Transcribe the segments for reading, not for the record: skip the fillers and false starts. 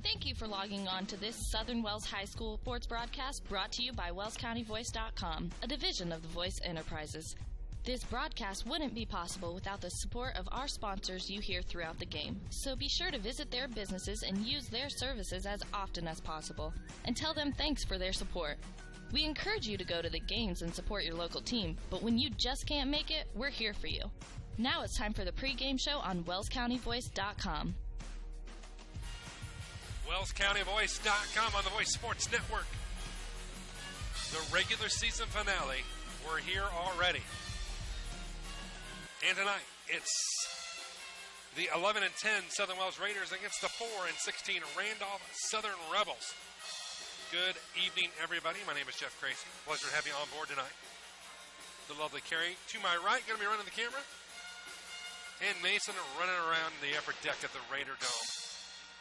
Thank you for logging on to this Southern Wells High School sports broadcast brought to you by WellsCountyVoice.com, a division of the Voice Enterprises. This broadcast wouldn't be possible without the support of our sponsors you hear throughout the game. So be sure to visit their businesses and use their services as often as possible, and tell them thanks for their support. We encourage you to go to the games and support your local team, but when you just can't make it, we're here for you. Now it's time for the pregame show on WellsCountyVoice.com. WellsCountyVoice.com on the Voice Sports Network. The regular season finale, we're here already. And tonight, it's the 11-10 Southern Wells Raiders against the 4-16 Randolph Southern Rebels. Good evening, everybody. My name is Jeff Tracy. Pleasure to have you on board tonight. The lovely Carrie to my right, going to be running the camera. And Mason running around the upper deck of the Raider Dome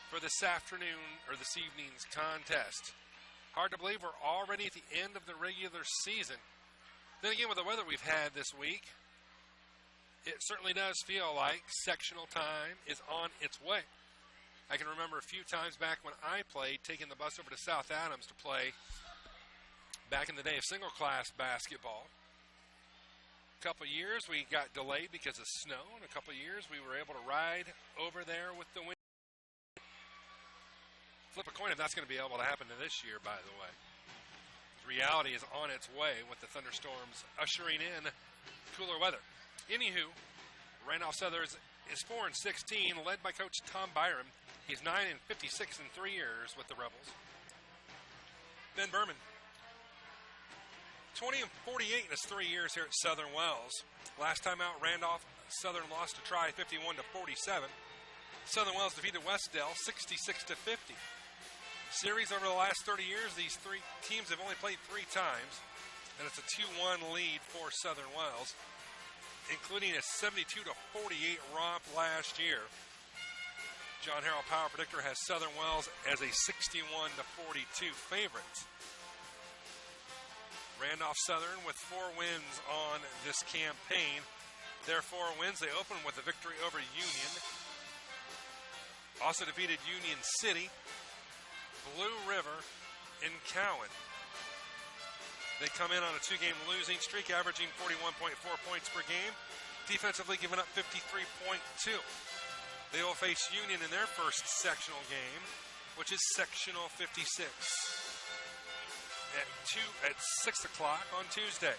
for this afternoon, or this evening's contest. Hard to believe we're already at the end of the regular season. Then again, with the weather we've had this week, it certainly does feel like sectional time is on its way. I can remember a few times back when I played, taking the bus over to South Adams to play back in the day of single-class basketball. A couple years we got delayed because of snow, and a couple years we were able to ride over there with the wind. Flip a coin if that's going to be able to happen to this year, by the way. Reality is on its way with the thunderstorms ushering in cooler weather. Anywho, Randolph Southern is 4-16, led by Coach Tom Byram. He's 9-56 in 3 years with the Rebels. Ben Berman, 20-48 in his 3 years here at Southern Wells. Last time out, Randolph Southern lost a try 51-47. Southern Wells defeated Westdale 66-50. Series over the last 30 years, these three teams have only played 3 times, and it's a 2-1 lead for Southern Wells, including a 72-48 romp last year. John Harrell Power Predictor has Southern Wells as a 61-42 favorite. Randolph Southern with 4 wins on this campaign. Their 4 wins, they open with a victory over Union. Also defeated Union City, Blue River, and Cowan. They come in on a 2-game losing streak, averaging 41.4 points per game, defensively giving up 53.2. They will face Union in their first sectional game, which is sectional 56, at 6 o'clock on Tuesday.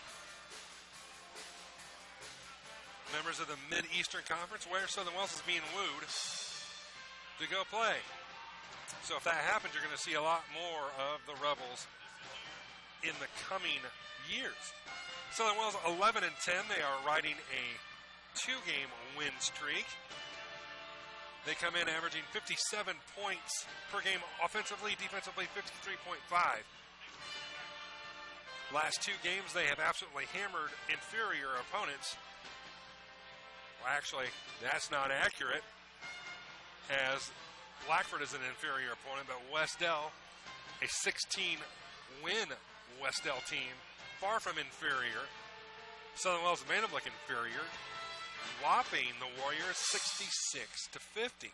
Members of the Mid-Eastern Conference, where Southern Wells is being wooed to go play. So if that happens, you're going to see a lot more of the Rebels in the coming years. Southern Wells 11-10. They are riding a 2-game win streak. They come in averaging 57 points per game offensively, defensively 53.5. Last 2 games, they have absolutely hammered inferior opponents. Well, actually, that's not accurate, as Blackford is an inferior opponent, but Westdale, a 16-win Westdale team, far from inferior. Southern Wells and Vanderbilt inferior, whopping the Warriors 66-50.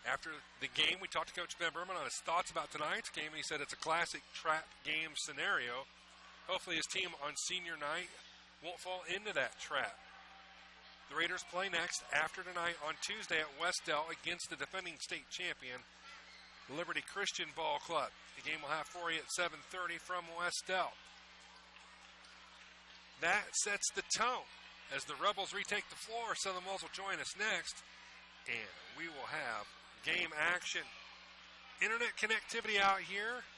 After the game, we talked to Coach Ben Berman on his thoughts about tonight's game, and he said it's a classic trap game scenario. Hopefully his team on senior night won't fall into that trap. The Raiders play next after tonight on Tuesday at Westdale against the defending state champion, Liberty Christian Ball Club. The game will have for you at 7:30 from Westdale. That sets the tone. As the Rebels retake the floor, Southern Wells will join us next, and we will have game action. Internet connectivity out here,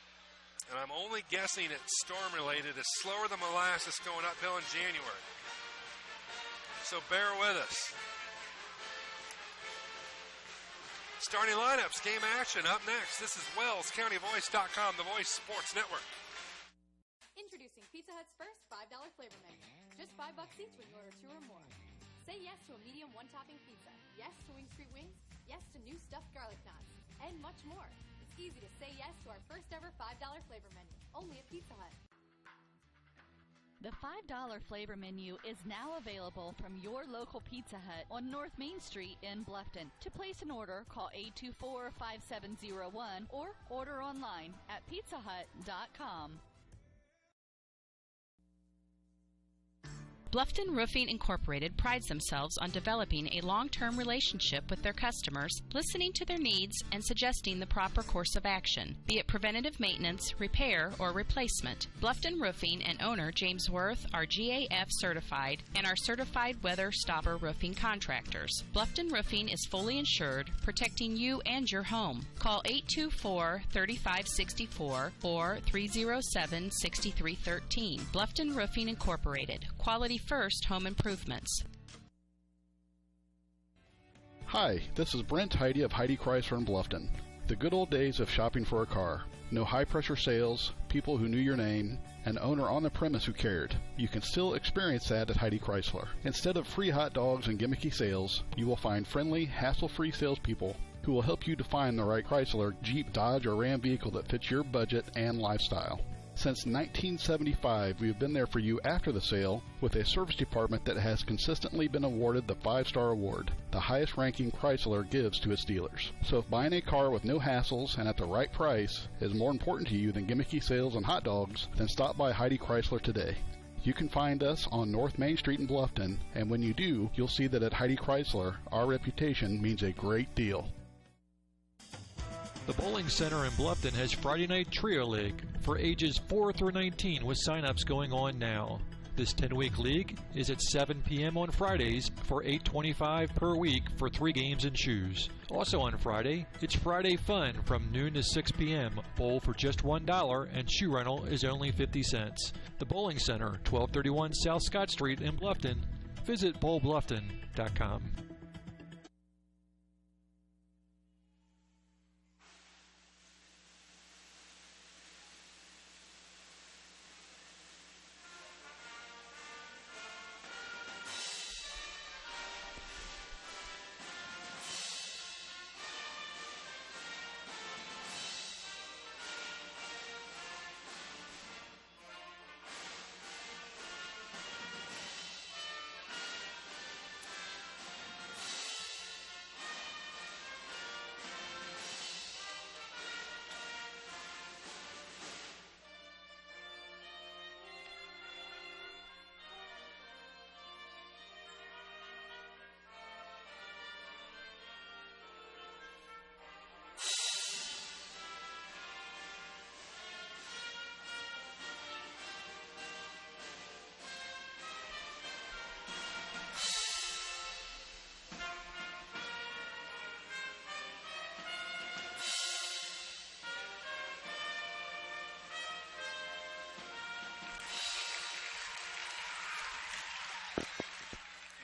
and I'm only guessing it's storm-related. It's slower than molasses going uphill in January. So bear with us. Starting lineups, game action up next. This is WellsCountyVoice.com, the Voice Sports Network. Introducing Pizza Hut's first $5 flavor menu. Just $5 each when you order 2 or more. Say yes to a medium 1-topping pizza. Yes to Wing Street Wings. Yes to new stuffed garlic knots. And much more. It's easy to say yes to our first ever $5 flavor menu. Only at Pizza Hut. The $5 flavor menu is now available from your local Pizza Hut on North Main Street in Bluffton. To place an order, call 824-5701 or order online at pizzahut.com. Bluffton Roofing Incorporated prides themselves on developing a long-term relationship with their customers, listening to their needs and suggesting the proper course of action, be it preventative maintenance, repair, or replacement. Bluffton Roofing and owner James Worth are GAF certified and are certified weather stopper roofing contractors. Bluffton Roofing is fully insured, protecting you and your home. Call 824-3564 or 307-6313. Bluffton Roofing Incorporated. Quality First Home Improvements. Hi, this is Brent Heidi of Heidi Chrysler in Bluffton. The good old days of shopping for a car. No high-pressure sales, people who knew your name, an owner on the premise who cared. You can still experience that at Heidi Chrysler. Instead of free hot dogs and gimmicky sales, you will find friendly, hassle-free salespeople who will help you to find the right Chrysler, Jeep, Dodge, or Ram vehicle that fits your budget and lifestyle. Since 1975, we have been there for you after the sale with a service department that has consistently been awarded the 5-star award, the highest ranking Chrysler gives to its dealers. So if buying a car with no hassles and at the right price is more important to you than gimmicky sales and hot dogs, then stop by Heidi Chrysler today. You can find us on North Main Street in Bluffton, and when you do, you'll see that at Heidi Chrysler, our reputation means a great deal. The Bowling Center in Bluffton has Friday Night Trio League for ages 4 through 19 with sign-ups going on now. This 10-week league is at 7 p.m. on Fridays for $8.25 per week for 3 games and shoes. Also on Friday, it's Friday Fun from noon to 6 p.m. Bowl for just $1 and shoe rental is only 50 cents. The Bowling Center, 1231 South Scott Street in Bluffton. Visit bowlbluffton.com.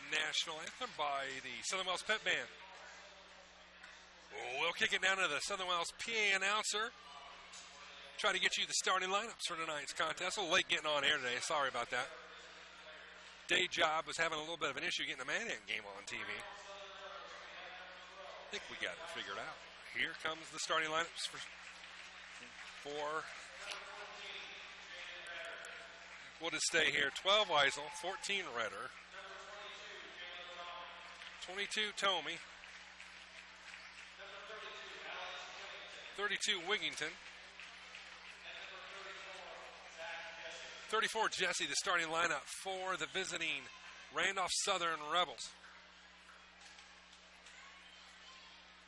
National anthem by the Southern Wells Pep Band. We'll kick it down to the Southern Wells PA announcer. Try to get you the starting lineups for tonight's contest. A little late getting on air today. Sorry about that. Day job was having a little bit of an issue getting the Man-Ant game on TV. I think we got it figured out. Here comes the starting lineups for we'll just stay here. 12 Weisel, 14 Redder, 22 Tomey, 32 Wigington, 34 Jesse, the starting lineup for the visiting Randolph Southern Rebels.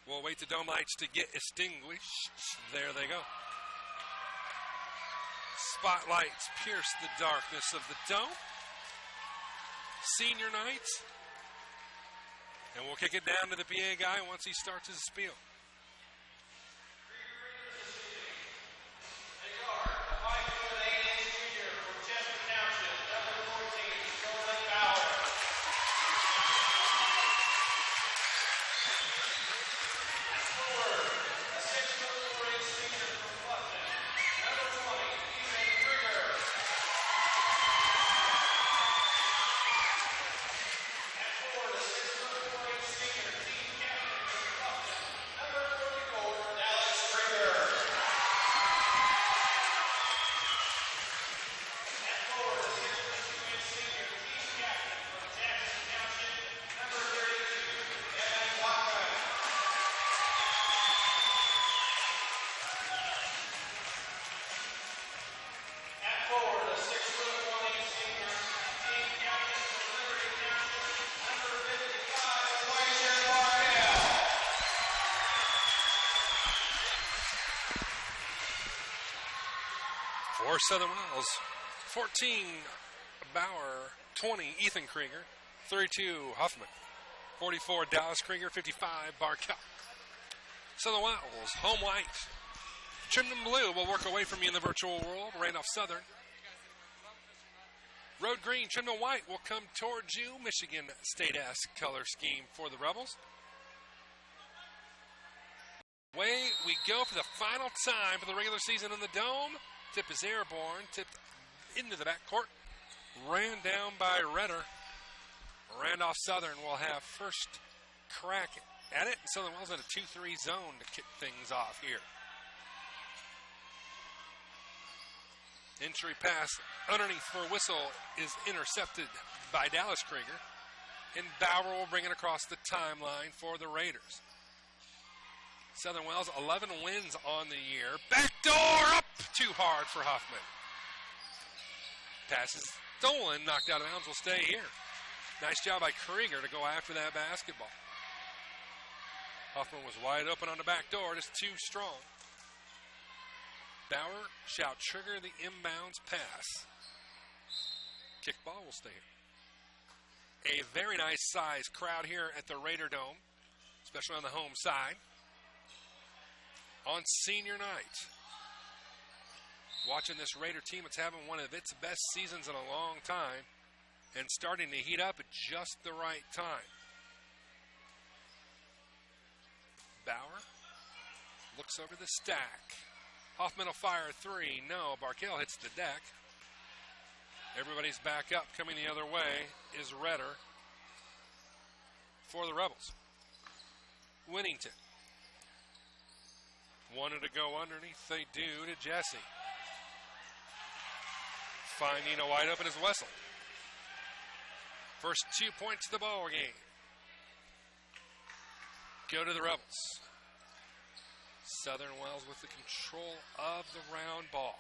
We'll wait the dome lights to get extinguished. There they go. Spotlights pierce the darkness of the dome. Senior night. And we'll kick it down to the PA guy once he starts his spiel. Southern Wells 14, Bauer 20, Ethan Krieger 32, Huffman 44, Dallas Krieger 55, Barkel. Southern Wells, home white. Trimmed in blue will work away from you in the virtual world. Randolph Southern. Road green, trimmed in white will come towards you. Michigan State-esque color scheme for the Rebels. Away we go for the final time for the regular season in the Dome. Tip is airborne, tipped into the backcourt. Ran down by Redder. Randolph Southern will have first crack at it. Southern Wells in a 2-3 zone to kick things off here. Entry pass underneath for a whistle is intercepted by Dallas Krieger. And Bauer will bring it across the timeline for the Raiders. Southern Wells, 11 wins on the year. Backdoor up too hard for Huffman. Pass is stolen, knocked out of bounds, will stay here. Nice job by Krieger to go after that basketball. Huffman was wide open on the back door, just too strong. Bauer shall trigger the inbounds pass. Kickball will stay here. A very nice size crowd here at the Raider Dome, especially on the home side. On senior night. Watching this Raider team, it's having one of its best seasons in a long time and starting to heat up at just the right time. Bauer looks over the stack. Hoffman will fire three. No, Barkel hits the deck. Everybody's back up. Coming the other way is Redder for the Rebels. Winnington. Wanted to go underneath. They do to Jesse. Finding a wide open is Wessel. First 2 points of the ball game. Go to the Rebels. Southern Wells with the control of the round ball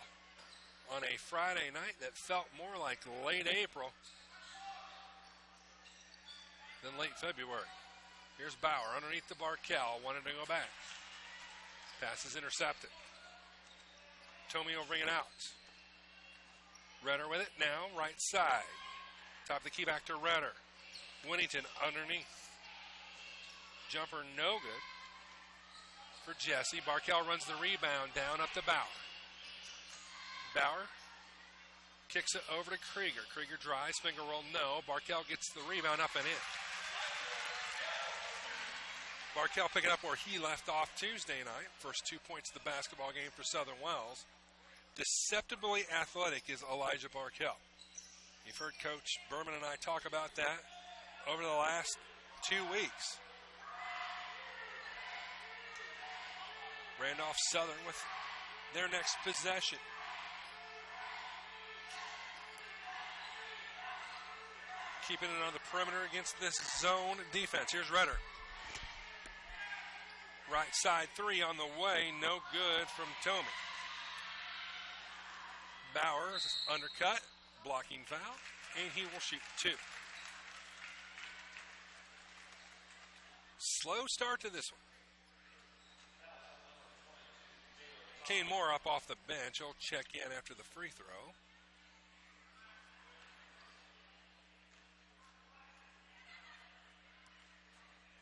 on a Friday night that felt more like late April than late February. Here's Bauer underneath the Barkel, wanted to go back. Pass is intercepted. Tomey will bring it out. Redder with it now, right side. Top of the key back to Redder. Winnington underneath. Jumper no good for Jesse. Barkel runs the rebound down up to Bauer. Bauer kicks it over to Krieger. Krieger drives, finger roll no. Barkel gets the rebound up and in. Barkel picking up where he left off Tuesday night. First 2 points of the basketball game for Southern Wells. Deceptively athletic is Elijah Barkel. You've heard Coach Berman and I talk about that over the last 2 weeks. Randolph Southern with their next possession. Keeping it on the perimeter against this zone defense. Here's Redder. Right side three on the way. No good from Tomey. Bauer undercut. Blocking foul. And he will shoot two. Slow start to this one. Kane Moore up off the bench. He'll check in after the free throw.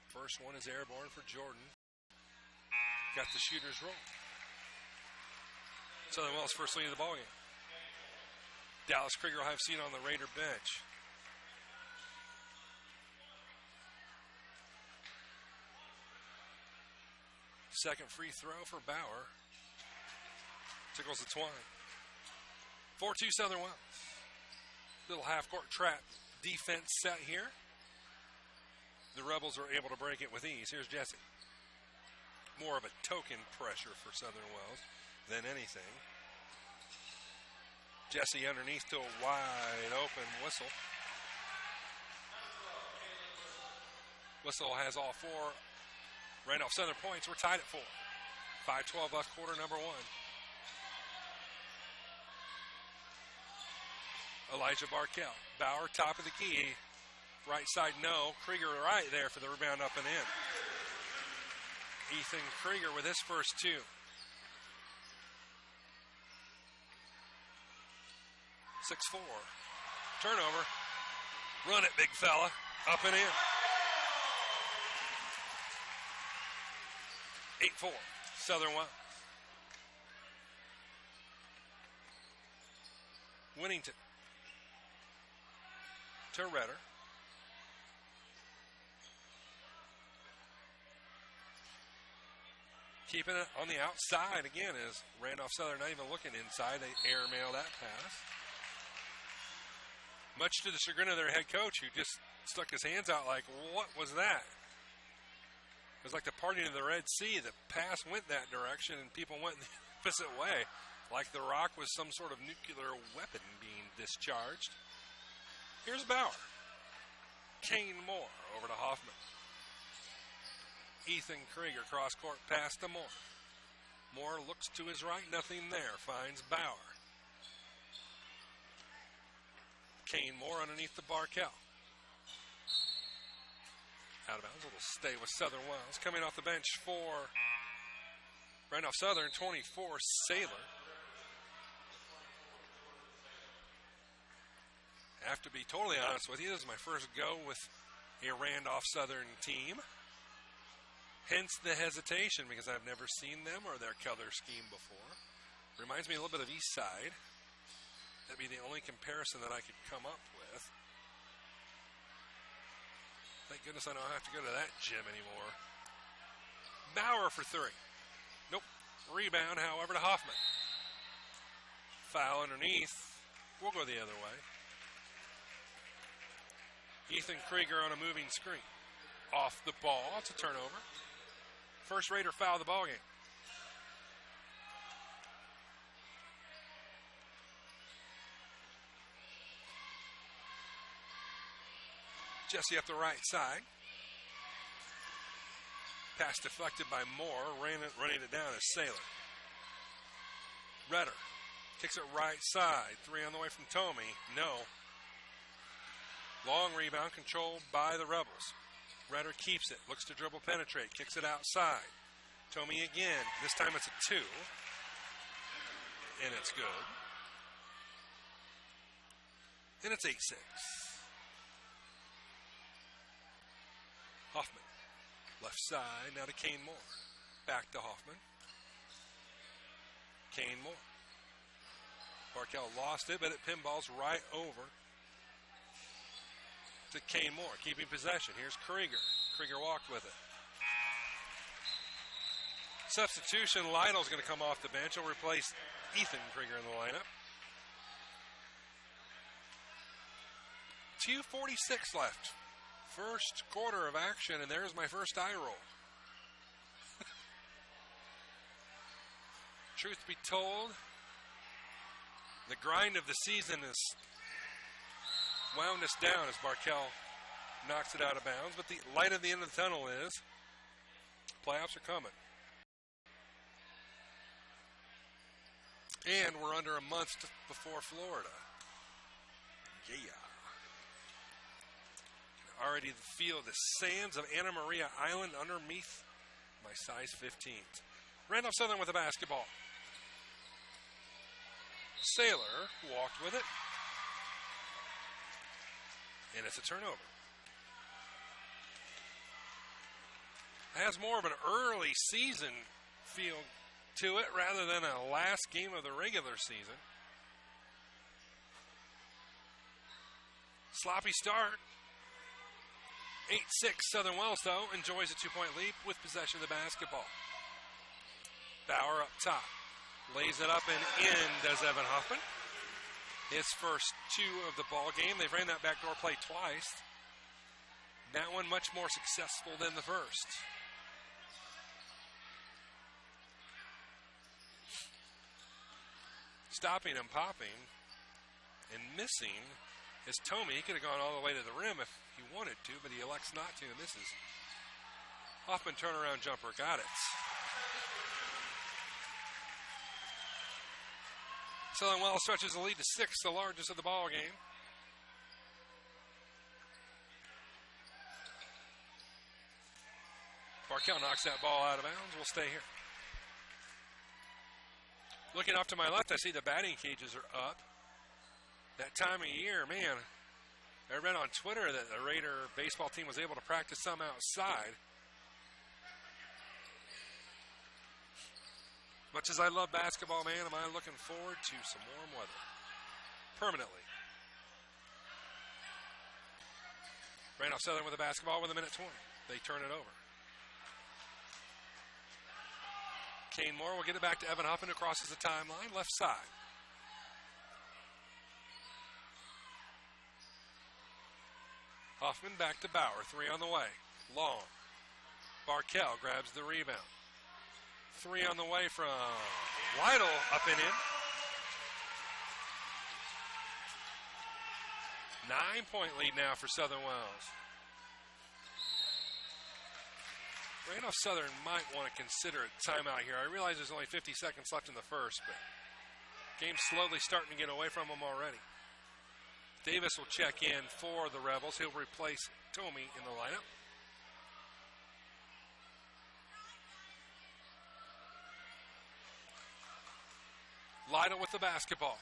First one is airborne for Jordan. Got the shooter's roll. Southern Wells first lead of the ballgame. Dallas Krieger will have seen on the Raider bench. Second free throw for Bauer. Tickles the twine. 4-2 Southern Wells. Little half-court trap defense set here. The Rebels are able to break it with ease. Here's Jesse. More of a token pressure for Southern Wells than anything. Jesse underneath to a wide open Whistle. Whistle has all four Randolph Southern points. We're tied at 4. 5-12 left quarter number 1. Elijah Barkel. Bauer, top of the key. Right side, no. Krieger right there for the rebound up and in. Ethan Krieger with his first 2. 6-4. Turnover. Run it, big fella. Up and in. 8-4. Southern Wells. Winnington. To Redder. Keeping it on the outside again is Randolph Southern not even looking inside. They airmail that pass. Much to the chagrin of their head coach, who just stuck his hands out like, what was that? It was like the parting of the Red Sea. The pass went that direction and people went the opposite way, like the rock was some sort of nuclear weapon being discharged. Here's Bauer. Kane Moore over to Hoffman. Ethan Krieger cross court pass to Moore. Moore looks to his right, nothing there. Finds Bauer. Kane Moore underneath the Barkel. Out of bounds. It'll stay with Southern Wells. Coming off the bench for Randolph Southern, 24, Saylor. I have to be totally honest with you. This is my first go with a Randolph Southern team. Hence the hesitation, because I've never seen them or their color scheme before. Reminds me a little bit of East Side. That'd be the only comparison that I could come up with. Thank goodness I don't have to go to that gym anymore. Bauer for 3. Nope. Rebound, however, to Hoffman. Foul underneath. We'll go the other way. Ethan Krieger on a moving screen. Off the ball. It's a turnover. First Raider foul of the ball game. Jesse up the right side. Pass deflected by Moore. Running it down is Saylor. Redder kicks it right side. 3 on the way from Tomey. No. Long rebound controlled by the Rebels. Redder keeps it. Looks to dribble penetrate. Kicks it outside. Tomey again. This time it's a 2. And it's good. And it's 8-6. Hoffman. Left side. Now to Kane Moore. Back to Hoffman. Kane Moore. Barkel lost it, but it pinballs right over to Kane Moore, keeping possession. Here's Krieger. Krieger walked with it. Substitution, Lytle's going to come off the bench. He'll replace Ethan Krieger in the lineup. 2:46 left. First quarter of action, and there's my first eye roll. Truth be told, the grind of the season has wound us down as Barkel knocks it out of bounds, but the light at the end of the tunnel is playoffs are coming. And we're under a month before Florida. Yeah. Can already feel the sands of Anna Maria Island underneath my size 15s. Randolph Southern with the basketball. Saylor walked with it. And it's a turnover. It has more of an early season feel to it rather than a last game of the regular season. Sloppy start. 8-6 Southern Wells, though, enjoys a 2-point lead with possession of the basketball. Bauer up top. Lays it up and in does Evan Hoffman. His first 2 of the ball game. They've ran that backdoor play twice. That one much more successful than the first. Stopping and popping and missing is Tomey. He could have gone all the way to the rim if he wanted to, but he elects not to and misses. Hoffman turnaround jumper. Got it. Southern Wells stretches the lead to 6, the largest of the ball game. Barkel knocks that ball out of bounds. We'll stay here. Looking off to my left, I see the batting cages are up. That time of year, man, I read on Twitter that the Raider baseball team was able to practice some outside. Much as I love basketball, man, am I looking forward to some warm weather permanently. Randolph Southern with the basketball with a minute 20. They turn it over. Kane Moore will get it back to Evan Huffman, who crosses the timeline, left side. Huffman back to Bauer, 3 on the way. Long. Barkell grabs the rebound. 3 on the way from Lytle, up and in. 9-point lead now for Southern Wells. Randolph Southern might want to consider a timeout here. I realize there's only 50 seconds left in the first, but game's slowly starting to get away from them already. Davis will check in for the Rebels. He'll replace Tomey in the lineup. Lytle with the basketball.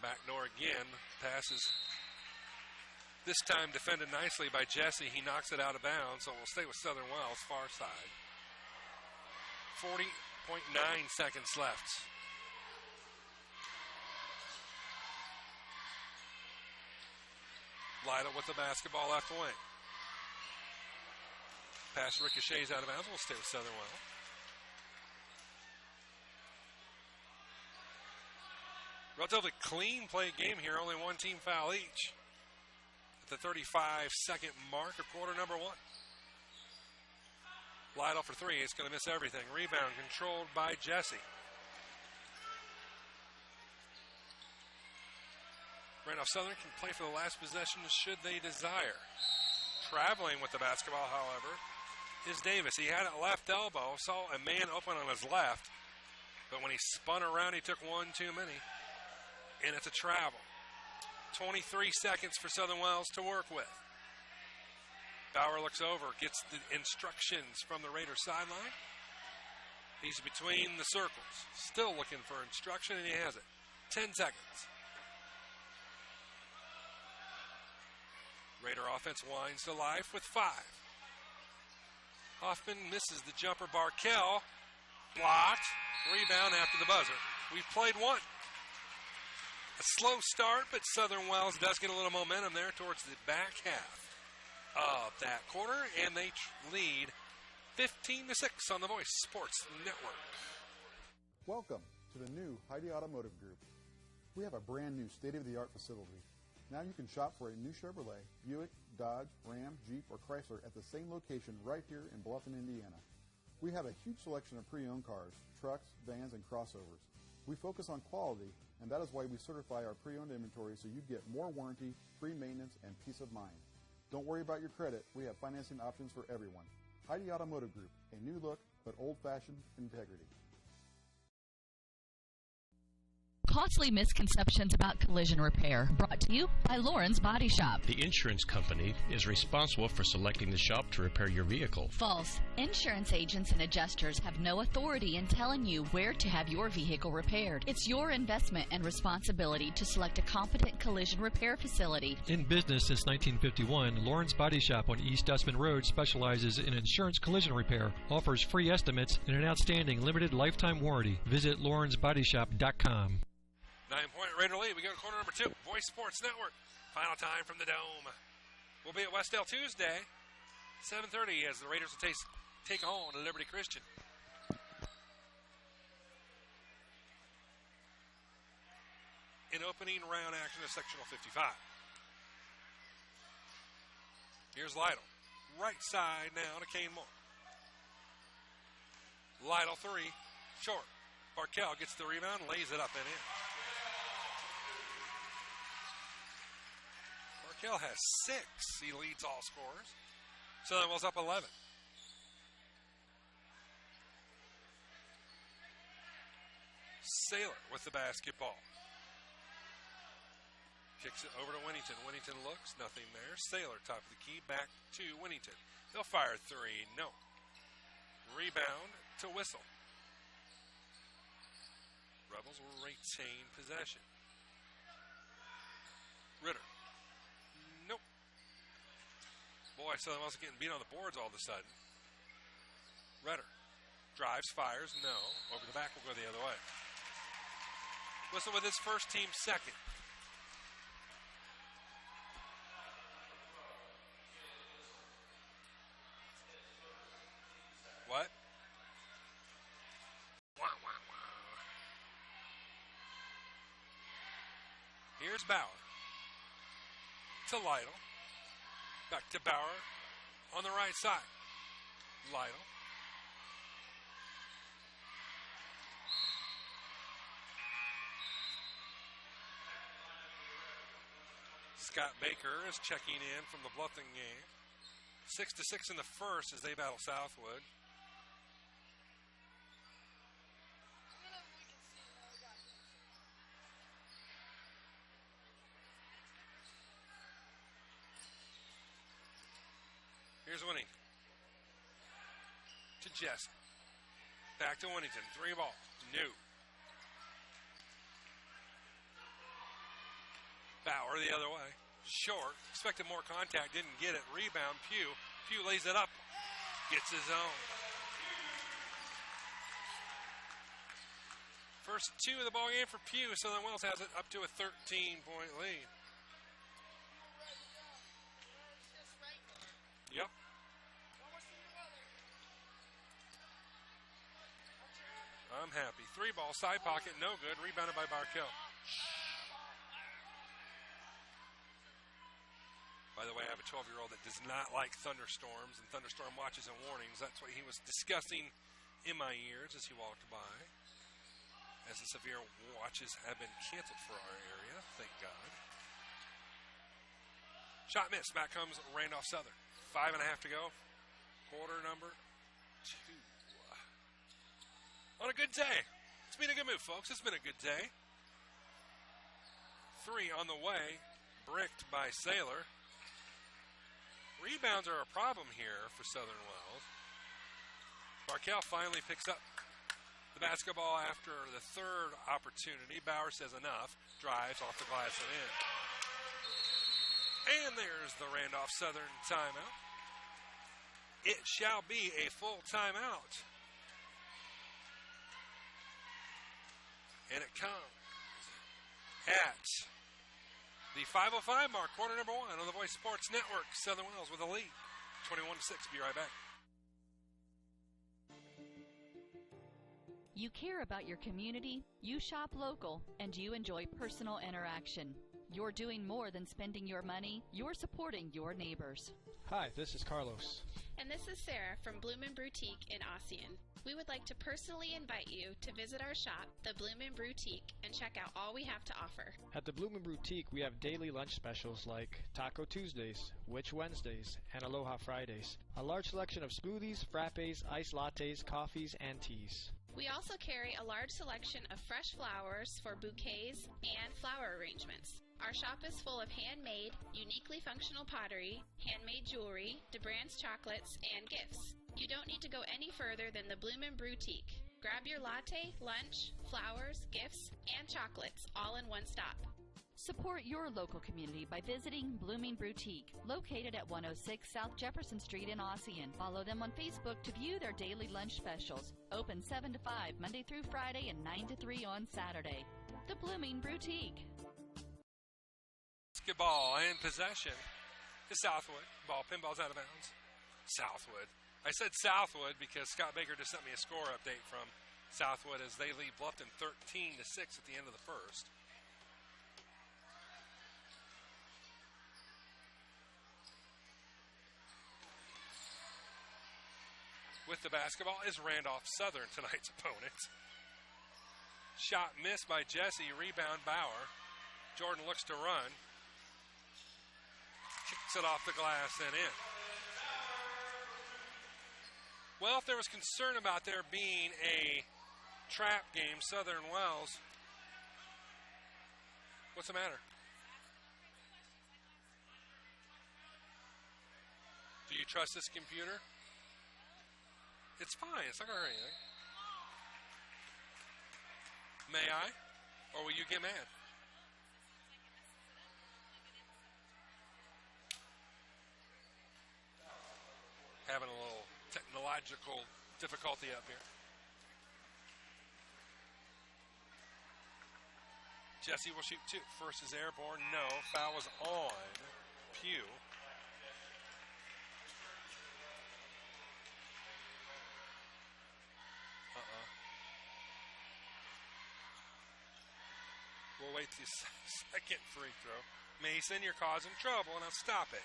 Backdoor again. Passes. This time defended nicely by Jesse. He knocks it out of bounds, so we'll stay with Southern Wells, far side. 40.9 seconds left. Lytle with the basketball left wing. Pass ricochets out of bounds. We'll stay with Southern Wells. Relatively clean play game here. Only one team foul each. At the 35-second mark of quarter number 1. Lytle for 3. It's going to miss everything. Rebound controlled by Jesse. Randolph Southern can play for the last possession should they desire. Traveling with the basketball, however, is Davis. He had it left elbow, saw a man open on his left, but when he spun around, he took one too many, and it's a travel. 23 seconds for Southern Wells to work with. Bauer looks over, gets the instructions from the Raiders sideline. He's between the circles, still looking for instruction, and he has it. 10 seconds. Raider offense winds to life with 5. Hoffman misses the jumper. Barkell blocked. Rebound after the buzzer. We've played one. A slow start, but Southern Wells does get a little momentum there towards the back half of that quarter, and they lead 15-6 on the Voice Sports Network. Welcome to the new Heidi Automotive Group. We have a brand new state-of-the-art facility. Now you can shop for a new Chevrolet, Buick, Dodge, Ram, Jeep, or Chrysler at the same location right here in Bluffton, Indiana. We have a huge selection of pre-owned cars, trucks, vans, and crossovers. We focus on quality, and that is why we certify our pre-owned inventory so you get more warranty, free maintenance, and peace of mind. Don't worry about your credit. We have financing options for everyone. Heidi Automotive Group, a new look but old-fashioned integrity. Costly misconceptions about collision repair. Brought to you by Lauren's Body Shop. The insurance company is responsible for selecting the shop to repair your vehicle. False. Insurance agents and adjusters have no authority in telling you where to have your vehicle repaired. It's your investment and responsibility to select a competent collision repair facility. In business since 1951, Lauren's Body Shop on East Dustman Road specializes in insurance collision repair, offers free estimates, and an outstanding limited lifetime warranty. Visit lawrensbodyshop.com. 9-point Raider lead. We go to quarter number 2. Voice Sports Network. Final time from the Dome. We'll be at Westdale Tuesday, 7:30, as the Raiders will take on Liberty Christian. In opening round action of sectional 55. Here's Lytle. Right side now to Kane Moore. Lytle 3. Short. Barkell gets the rebound, lays it up and in. Barkell has 6. He leads all scorers. Southern Wells up 11. Saylor with the basketball. Kicks it over to Winnington. Winnington looks, nothing there. Saylor, top of the key, back to Winnington. They'll fire 3. No. Rebound to Whistle. Rebels will retain possession. Ritter. Nope. Boy, Southern Wells getting beat on the boards all of a sudden. Ritter. Drives, fires, no. Over the back will go the other way. Whistle with his first team second. What? Wah, wah, wah. Here's Bauer. To Lytle. Back to Bauer on the right side. Lytle. Scott Baker is checking in from the Bluffton game. 6-6 in the first as they battle Southwood. Here's Winnington. To Jesse. Back to Winnington. 3 ball. New. Bauer the other way. Short. Expected more contact. Didn't get it. Rebound. Pugh. Pugh lays it up. Gets his own. First 2 of the ball game for Pugh. Southern Wells has it up to a 13-point lead. Yep. I'm happy. 3 ball, side pocket, no good. Rebounded by Barkell. By the way, I have a 12-year-old that does not like thunderstorms and thunderstorm watches and warnings. That's what he was discussing in my ears as he walked by. As the severe watches have been canceled for our area, thank God. Shot missed. Back comes Randolph Southern. 5.5 to go. Quarter number 2. On a good day. It's been a good move, folks. It's been a good day. 3 on the way. Bricked by Saylor. Rebounds are a problem here for Southern Wells. Barkell finally picks up the basketball after the third opportunity. Bauer says enough. Drives off the glass and in. And there's the Randolph Southern timeout. It shall be a full timeout. And it comes at the 5:05 mark, quarter number 1 on the Voice Sports Network. Southern Wells with a lead, 21-6. Be right back. You care about your community, you shop local, and you enjoy personal interaction. You're doing more than spending your money, you're supporting your neighbors. Hi, this is Carlos. And this is Sarah from Bloomin' Boutique in Ossian. We would like to personally invite you to visit our shop, the Bloomin' Boutique, and check out all we have to offer. At the Bloomin' Boutique, we have daily lunch specials like Taco Tuesdays, Witch Wednesdays, and Aloha Fridays. A large selection of smoothies, frappes, iced lattes, coffees, and teas. We also carry a large selection of fresh flowers for bouquets and flower arrangements. Our shop is full of handmade, uniquely functional pottery, handmade jewelry, DeBrand's chocolates, and gifts. You don't need to go any further than the Bloomin' Boutique. Grab your latte, lunch, flowers, gifts, and chocolates all in one stop. Support your local community by visiting Blooming Boutique, located at 106 South Jefferson Street in Ossian. Follow them on Facebook to view their daily lunch specials. Open 7 to 5 Monday through Friday and 9 to 3 on Saturday. The Blooming Boutique. Basketball and possession to Southwood. Ball pinballs out of bounds. Southwood. I said Southwood because Scott Baker just sent me a score update from Southwood as they lead Bluffton 13-6 at the end of the first. With the basketball is Randolph Southern, tonight's opponent. Shot missed by Jesse. Rebound Bauer. Jordan looks to run. Kicks it off the glass and in. Well, if there was concern about there being a trap game, Southern Wells, what's the matter? Do you trust this computer? It's fine. It's not going to hurt anything. May I? Or will you get mad? Having a little technological difficulty up here. Jesse will shoot 2. First is airborne. No. Foul was on Pugh. We'll wait the second free throw. Mason, you're causing trouble. Now stop it.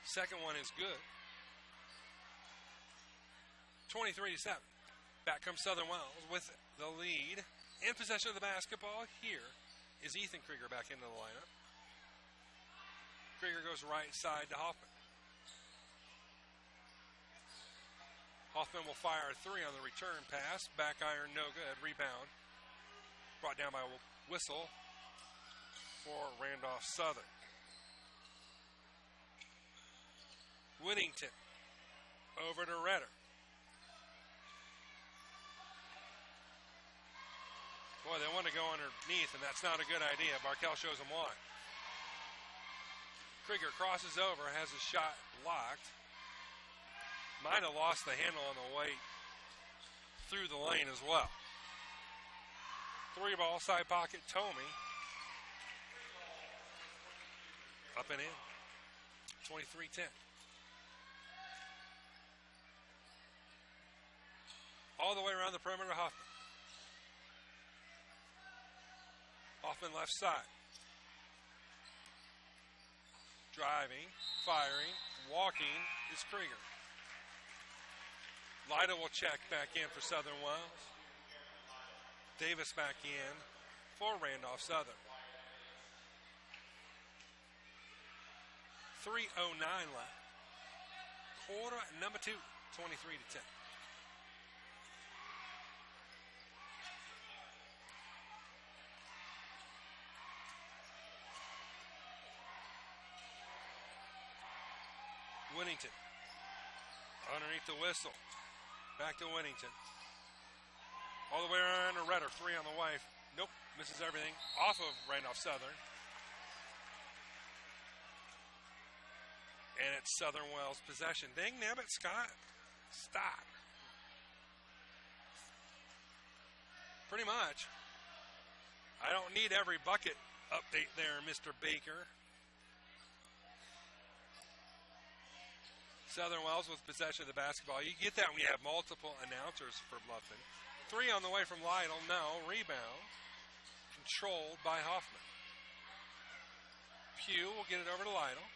Second one is good. 23-7. Back comes Southern Wells with the lead. In possession of the basketball. Here is Ethan Krieger back into the lineup. Krieger goes right side to Hoffman. Hoffman will fire a 3 on the return pass. Back iron, no good. Rebound. Brought down by a whistle for Randolph Southern. Whittington over to Redder. Boy, they want to go underneath, and that's not a good idea. Barkell shows them why. Krieger crosses over, has his shot blocked. Might have lost the handle on the way through the lane as well. 3-ball, side pocket, Tomey. Up and in. 23-10. All the way around the perimeter, Hoffman. Hoffman left side. Driving, firing, walking is Krieger. Lyda will check back in for Southern Wells. Davis back in for Randolph Southern. 3:09 left. Quarter number 2, 23-10. Whittington. Underneath the whistle. Back to Whittington. All the way around to Redder. 3 on the way. Nope. Misses everything. Off of Randolph Southern. And it's Southern Wells possession. Dang nabbit, Scott. Stop. Pretty much. I don't need every bucket update there, Mr. Baker. Southern Wells with possession of the basketball. You get that when you have multiple announcers for Bluffton. 3 on the way from Lytle. No. Rebound. Controlled by Hoffman. Pugh will get it over to Lytle.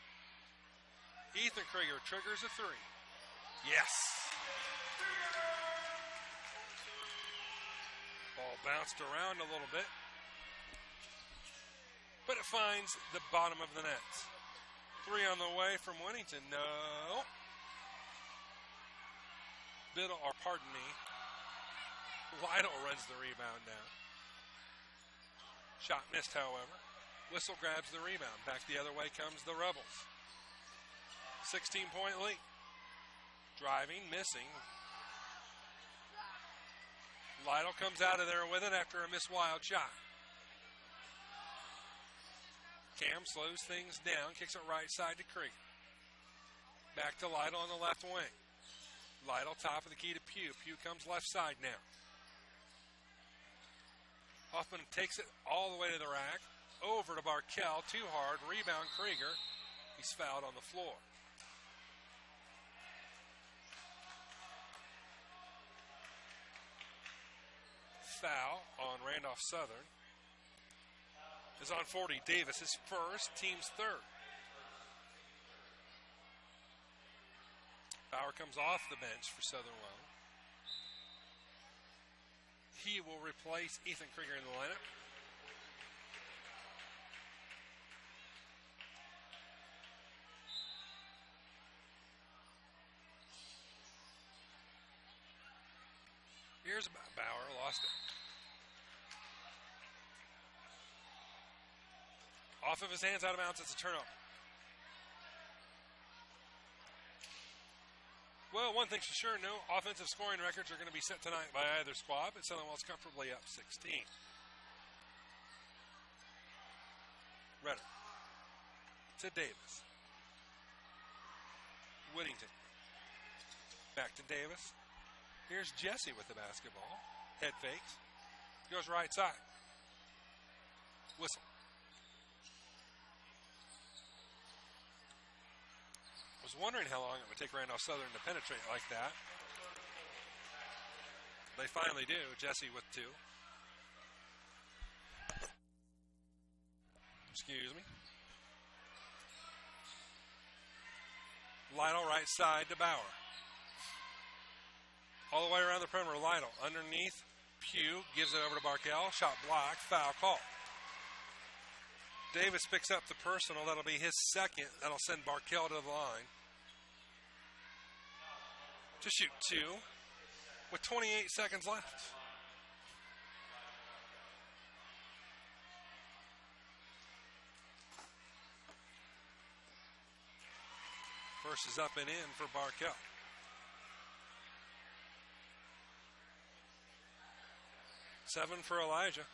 Ethan Krieger triggers a 3. Yes. Ball bounced around a little bit. But it finds the bottom of the nets. 3 on the way from Whittington. No. Biddle, or pardon me, Lytle runs the rebound down. Shot missed, however. Whistle grabs the rebound. Back the other way comes the Rebels. 16-point lead. Driving, missing. Lytle comes out of there with it after a missed wild shot. Cam slows things down, kicks it right side to Krieger. Back to Lytle on the left wing. Lytle top of the key to Pugh. Pugh comes left side now. Hoffman takes it all the way to the rack. Over to Barkell. Too hard. Rebound Krieger. He's fouled on the floor. Foul on Randolph Southern. Is on 40. Davis, his first, team's third. Bauer comes off the bench for Southern Wells. He will replace Ethan Krieger in the lineup. Here's Bauer, lost it. Off of his hands, out of bounds, it's a turnover. Well, one thing's for sure, no offensive scoring records are going to be set tonight by either squad, but Southern Wells comfortably up 16. Redder to Davis. Whittington. Back to Davis. Here's Jesse with the basketball. Head fakes. Goes right side. Whistle. Was wondering how long it would take Randolph Southern to penetrate like that. They finally do. Jesse with 2. Excuse me. Lytle right side to Bauer. All the way around the perimeter, Lytle underneath. Pugh gives it over to Barkell. Shot blocked. Foul call. Davis picks up the personal. That'll be his second. That'll send Barkell to the line to shoot 2 with 28 seconds left. First is up and in for Barkell. Seven for Elijah.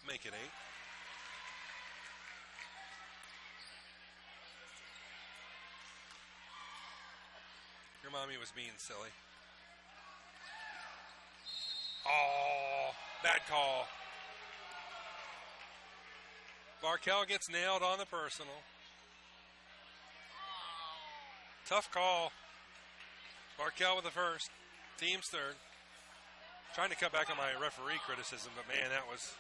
Make it 8. Your mommy was being silly. Oh, bad call. Barkell gets nailed on the personal. Tough call. Barkell with the first. Team's third. Trying to cut back on my referee criticism, but man, that was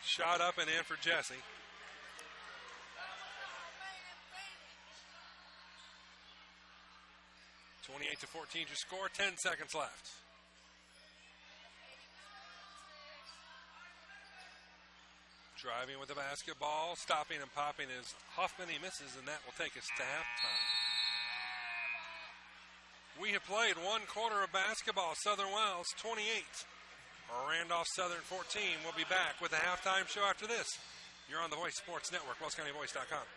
shot up and in for Jesse. (28 to 14) to score. 10 seconds left. Driving with the basketball, stopping and popping is Huffman. He misses, and that will take us to halftime. We have played 1 quarter of basketball. Southern Wells 28, Randolph Southern 14. We'll be back with a halftime show after this. You're on the Voice Sports Network, WellsCountyVoice.com.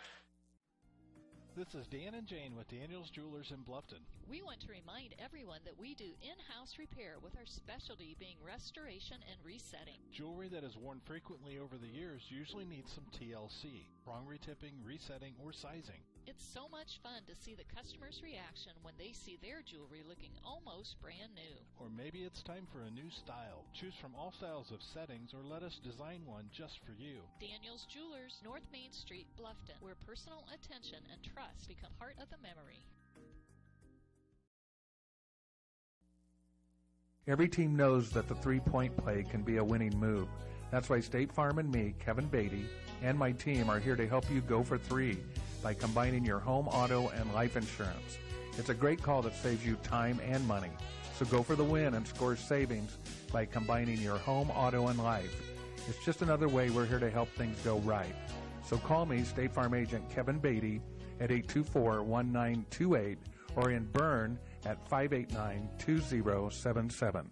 This is Dan and Jane with Daniel's Jewelers in Bluffton. We want to remind everyone that we do in-house repair with our specialty being restoration and resetting. Jewelry that is worn frequently over the years usually needs some TLC, wrong retipping, resetting, or sizing. It's so much fun to see the customer's reaction when they see their jewelry looking almost brand new. Or maybe it's time for a new style. Choose from all styles of settings or let us design one just for you. Daniel's Jewelers, North Main Street, Bluffton, where personal attention and trust become part of the memory. Every team knows that the three-point play can be a winning move. That's why State Farm and me, Kevin Beatty, and my team are here to help you go for 3 by combining your home, auto, and life insurance. It's a great call that saves you time and money. So go for the win and score savings by combining your home, auto, and life. It's just another way we're here to help things go right. So call me, State Farm Agent Kevin Beatty, at 824-1928 or in Bern at 589-2077.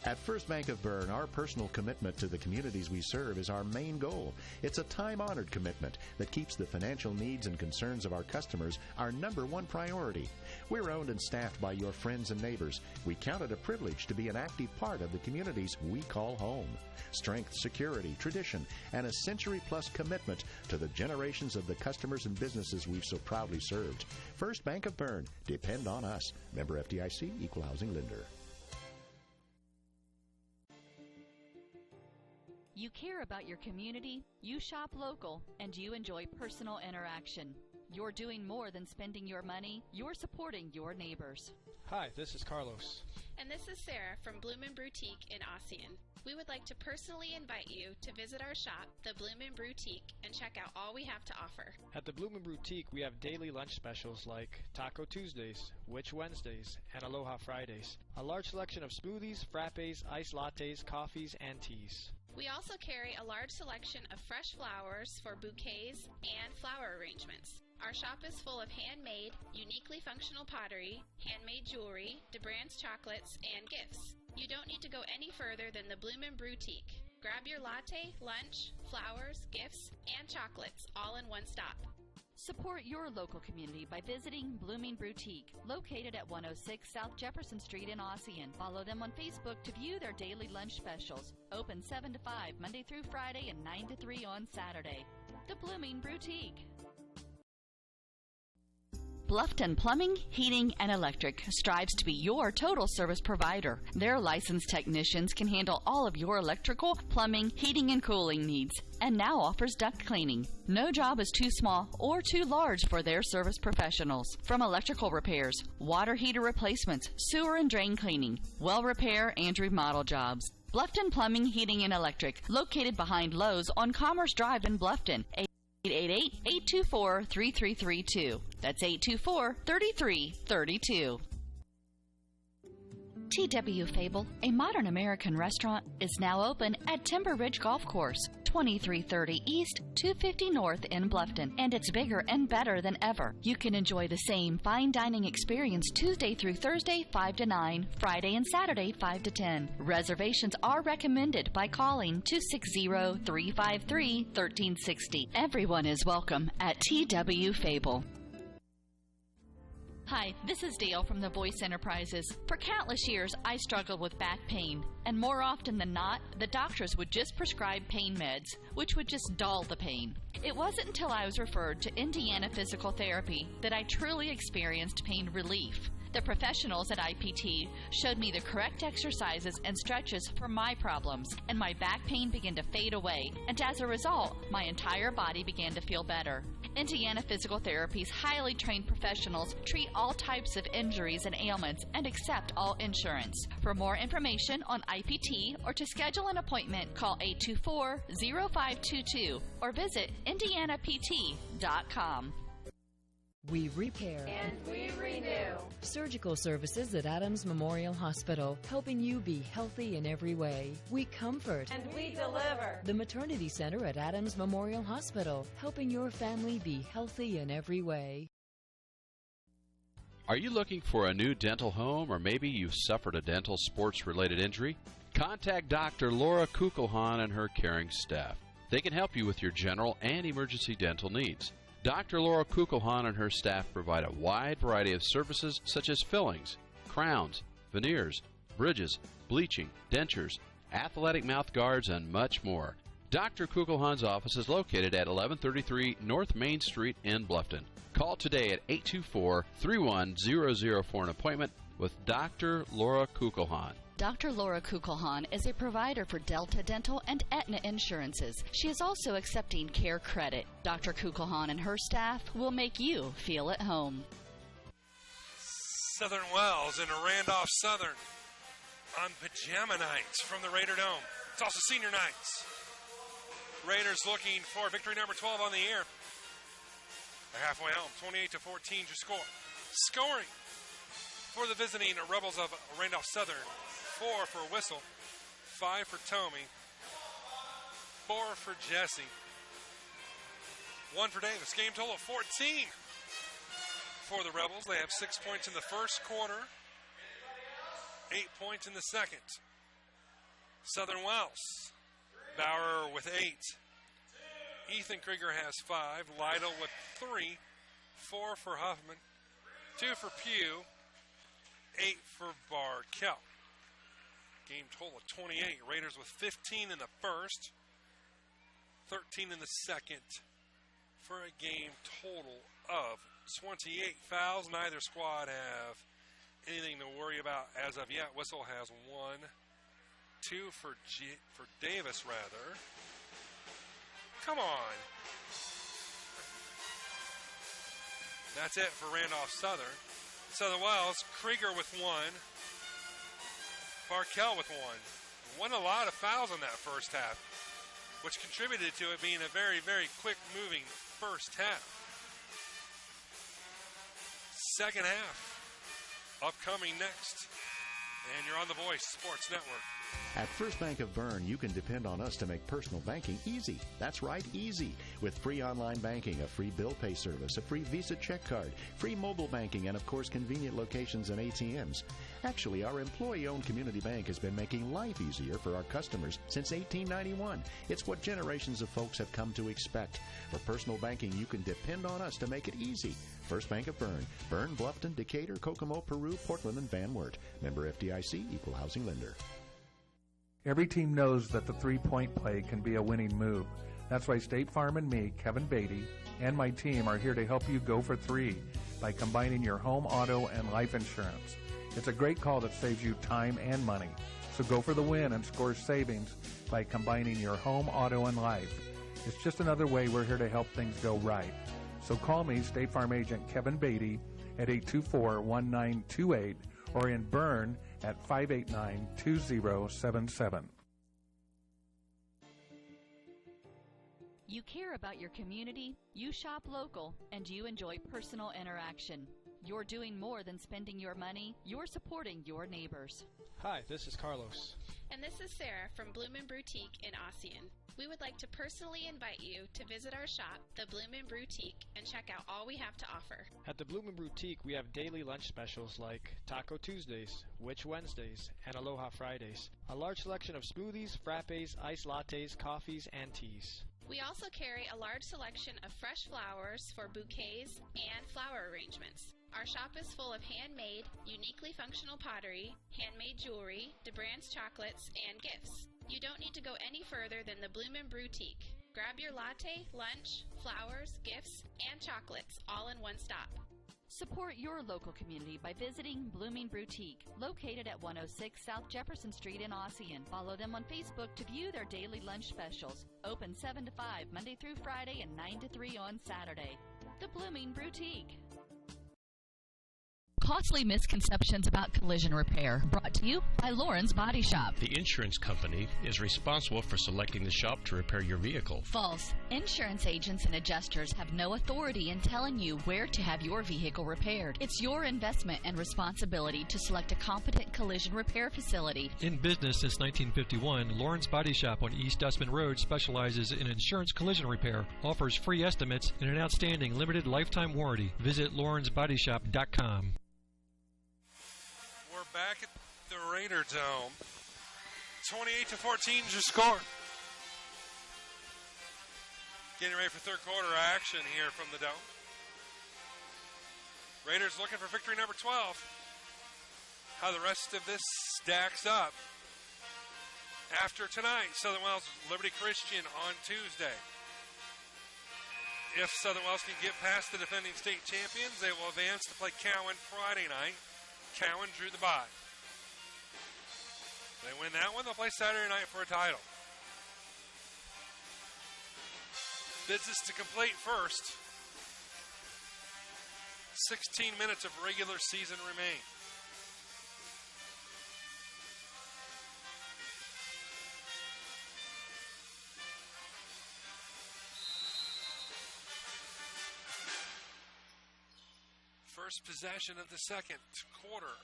At First Bank of Bern, our personal commitment to the communities we serve is our main goal. It's a time-honored commitment that keeps the financial needs and concerns of our customers our #1 priority. We're owned and staffed by your friends and neighbors. We count it a privilege to be an active part of the communities we call home. Strength, security, tradition, and a century-plus commitment to the generations of the customers and businesses we've so proudly served. First Bank of Bern. Depend on us. Member FDIC, Equal Housing Lender. You care about your community, you shop local, and you enjoy personal interaction. You're doing more than spending your money, you're supporting your neighbors. Hi, this is Carlos. And this is Sarah from Bloomin' Boutique in Ossian. We would like to personally invite you to visit our shop, the Bloomin' Boutique, and check out all we have to offer. At the Bloomin' Boutique, we have daily lunch specials like Taco Tuesdays, Witch Wednesdays, and Aloha Fridays. A large selection of smoothies, frappes, iced lattes, coffees, and teas. We also carry a large selection of fresh flowers for bouquets and flower arrangements. Our shop is full of handmade, uniquely functional pottery, handmade jewelry, DeBrand's chocolates, and gifts. You don't need to go any further than the Bloomin' Boutique. Grab your latte, lunch, flowers, gifts, and chocolates all in one stop. Support your local community by visiting Blooming Boutique, located at 106 South Jefferson Street in Ossian. Follow them on Facebook to view their daily lunch specials. Open 7 to 5 Monday through Friday and 9 to 3 on Saturday. The Blooming Boutique. Bluffton Plumbing, Heating, and Electric strives to be your total service provider. Their licensed technicians can handle all of your electrical, plumbing, heating, and cooling needs, and now offers duct cleaning. No job is too small or too large for their service professionals. From electrical repairs, water heater replacements, sewer and drain cleaning, well repair, and remodel jobs. Bluffton Plumbing, Heating, and Electric, located behind Lowe's on Commerce Drive in Bluffton. 888-824-3332. That's 824-3332. T.W. Fable, a modern American restaurant, is now open at Timber Ridge Golf Course, 2330 East, 250 North in Bluffton, and it's bigger and better than ever. You can enjoy the same fine dining experience Tuesday through Thursday, 5 to 9, Friday and Saturday, 5 to 10. Reservations are recommended by calling 260-353-1360. Everyone is welcome at T.W. Fable. Hi, this is Dale from the Voice Enterprises. For countless years, I struggled with back pain, and more often than not, the doctors would just prescribe pain meds, which would just dull the pain. It wasn't until I was referred to Indiana Physical Therapy that I truly experienced pain relief. The professionals at IPT showed me the correct exercises and stretches for my problems, and my back pain began to fade away, and as a result, my entire body began to feel better. Indiana Physical Therapy's highly trained professionals treat all types of injuries and ailments and accept all insurance. For more information on IPT or to schedule an appointment, call 824-0522 or visit indianapt.com. We repair and we renew. Surgical services at Adams Memorial Hospital, helping you be healthy in every way. We comfort and we deliver. The Maternity Center at Adams Memorial Hospital, helping your family be healthy in every way. Are you looking for a new dental home, or maybe you've suffered a dental sports-related injury? Contact Dr. Laura Kugelhahn and her caring staff. They can help you with your general and emergency dental needs. Dr. Laura Kugelhahn and her staff provide a wide variety of services such as fillings, crowns, veneers, bridges, bleaching, dentures, athletic mouth guards, and much more. Dr. Kugelhahn's office is located at 1133 North Main Street in Bluffton. Call today at 824-3100 for an appointment with Dr. Laura Kugelhahn. Dr. Laura Kugelhahn is a provider for Delta Dental and Aetna insurances. She is also accepting Care Credit. Dr. Kugelhahn and her staff will make you feel at home. Southern Wells into Randolph Southern on pajama nights from the Raider Dome. It's also senior nights. Raiders looking for victory number 12 on the year. They're halfway home, 28-14 your score. Scoring for the visiting Rebels of Randolph Southern: 4 for Whistle, 5 for Tomey, 4 for Jesse, 1 for Davis. Game total of 14 for the Rebels. They have 6 points in the first quarter, 8 points in the second. Southern Wells, Bauer with 8. Ethan Krieger has 5. Lytle with 3. 4 for Huffman. 2 for Pugh. 8 for Barkel. Game total of 28. Raiders with 15 in the first, 13 in the second, for a game total of 28 fouls. Neither squad have anything to worry about as of yet. Whistle has 1, 2 for Davis, rather. Come on. That's it for Randolph Southern. Southern Wells, Krieger with 1. Barkel with 1. Wasn't a lot of fouls in that first half, which contributed to it being a very, very quick-moving first half. Second half, upcoming next. And you're on the Voice Sports Network. At First Bank of Bern, you can depend on us to make personal banking easy. That's right, easy. With free online banking, a free bill pay service, a free Visa check card, free mobile banking, and of course convenient locations and ATMs. Actually, our employee-owned community bank has been making life easier for our customers since 1891. It's what generations of folks have come to expect. For personal banking, you can depend on us to make it easy. First Bank of Bern. Bern, Bluffton, Decatur, Kokomo, Peru, Portland, and Van Wert. Member FDIC, Equal Housing Lender. Every team knows that the three-point play can be a winning move. That's why State Farm and me, Kevin Beatty, and my team are here to help you go for three by combining your home, auto, and life insurance. It's a great call that saves you time and money. So go for the win and score savings by combining your home, auto, and life. It's just another way we're here to help things go right. So call me, State Farm Agent Kevin Beatty, at 824-1928 or in Bern at 589-2077. You care about your community, you shop local, and you enjoy personal interaction. You're doing more than spending your money, you're supporting your neighbors. Hi, this is Carlos. And this is Sarah from Bloomin' Boutique in Ossian. We would like to personally invite you to visit our shop, the Bloomin' Boutique, and check out all we have to offer. At the Bloomin' Boutique, we have daily lunch specials like Taco Tuesdays, Witch Wednesdays, and Aloha Fridays. A large selection of smoothies, frappes, iced lattes, coffees, and teas. We also carry a large selection of fresh flowers for bouquets and flower arrangements. Our shop is full of handmade, uniquely functional pottery, handmade jewelry, DeBrand's chocolates, and gifts. You don't need to go any further than the Bloomin' Boutique. Grab your latte, lunch, flowers, gifts, and chocolates all in one stop. Support your local community by visiting Bloomin' Boutique, located at 106 South Jefferson Street in Ossian. Follow them on Facebook to view their daily lunch specials. Open 7 to 5 Monday through Friday and 9 to 3 on Saturday. The Bloomin' Boutique. Costly misconceptions about collision repair. Brought to you by Lauren's Body Shop. The insurance company is responsible for selecting the shop to repair your vehicle. False. Insurance agents and adjusters have no authority in telling you where to have your vehicle repaired. It's your investment and responsibility to select a competent collision repair facility. In business since 1951, Lauren's Body Shop on East Dustman Road specializes in insurance collision repair, offers free estimates, and an outstanding limited lifetime warranty. Visit laurensbodyshop.com. Back at the Raider Dome. 28-14 is your score. Getting ready for third quarter action here from the Dome. Raiders looking for victory number 12. How the rest of this stacks up. After tonight, Southern Wells Liberty Christian on Tuesday. If Southern Wells can get past the defending state champions, they will advance to play Cowan Friday night. Cowan drew the bye. They win that one, they'll play Saturday night for a title. Business to complete first. 16 minutes of regular season remain. First possession of the second quarter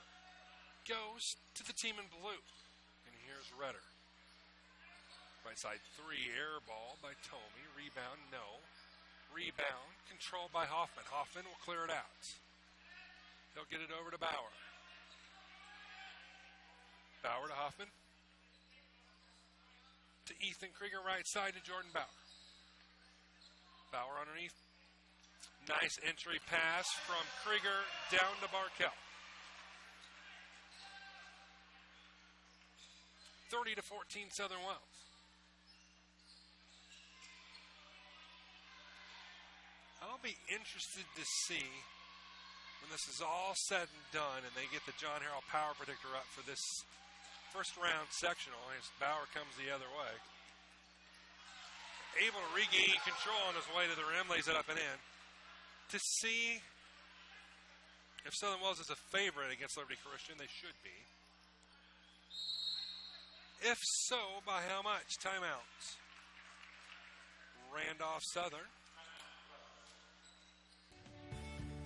goes to the team in blue. And here's Redder. Right side three, air ball by Tomey. Rebound, no. Rebound, controlled by Hoffman. Hoffman will clear it out. He'll get it over to Bauer. Bauer to Hoffman. To Ethan Krieger, right side to Jordan Bauer. Bauer underneath. Nice entry pass from Krieger down to Barkell. 30-14 Southern Wells. I'll be interested to see when this is all said and done and they get the John Harrell Power Predictor up for this first round sectional as Bauer comes the other way. Able to regain control on his way to the rim, lays it up and in. To see if Southern Wells is a favorite against Liberty Christian, they should be. If so, by how much? Timeouts. Randolph Southern.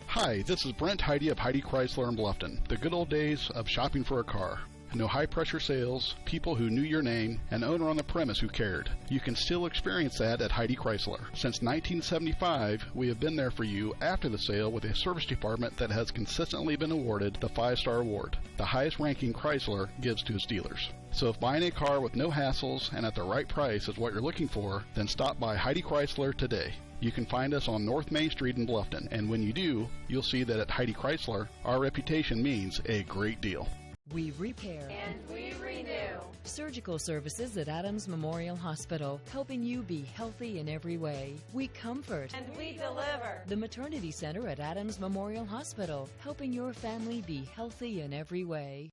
Hi, this is Brent Heidi of Heidi Chrysler in Bluffton. The good old days of shopping for a car. No high-pressure sales, people who knew your name, an owner on the premise who cared. You can still experience that at Heidi Chrysler. Since 1975, we have been there for you after the sale with a service department that has consistently been awarded the 5-star award, the highest ranking Chrysler gives to its dealers. So if buying a car with no hassles and at the right price is what you're looking for, then stop by Heidi Chrysler today. You can find us on North Main Street in Bluffton, and when you do, you'll see that at Heidi Chrysler, our reputation means a great deal. We repair and we renew. Surgical services at Adams Memorial Hospital, helping you be healthy in every way. We comfort And we deliver. The Maternity Center at Adams Memorial Hospital, helping your family be healthy in every way.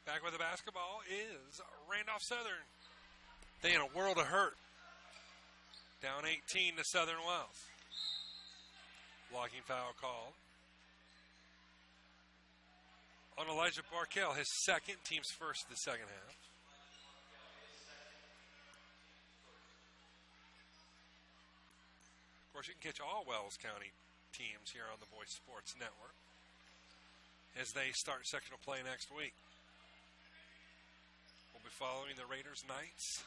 Back with the basketball is Randolph Southern. They in a world of hurt. Down 18 to Southern Wells. Blocking foul called on Elijah Barkell, his second, team's first of the second half. Of course, you can catch all Wells County teams here on the Voice Sports Network as they start sectional play next week. We'll be following the Raiders, Knights,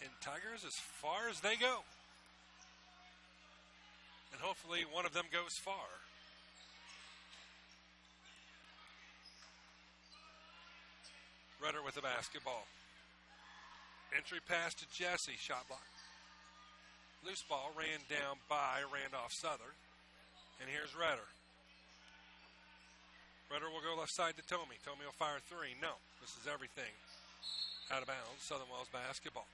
and Tigers as far as they go. And hopefully one of them goes far. Rudder with the basketball. Entry pass to Jesse, shot block. Loose ball ran down by Randolph Southern. And here's Rudder. Rudder will go left side to Tomey. Tomey will fire three. No, this is everything. Out of bounds, Southern Wells basketball.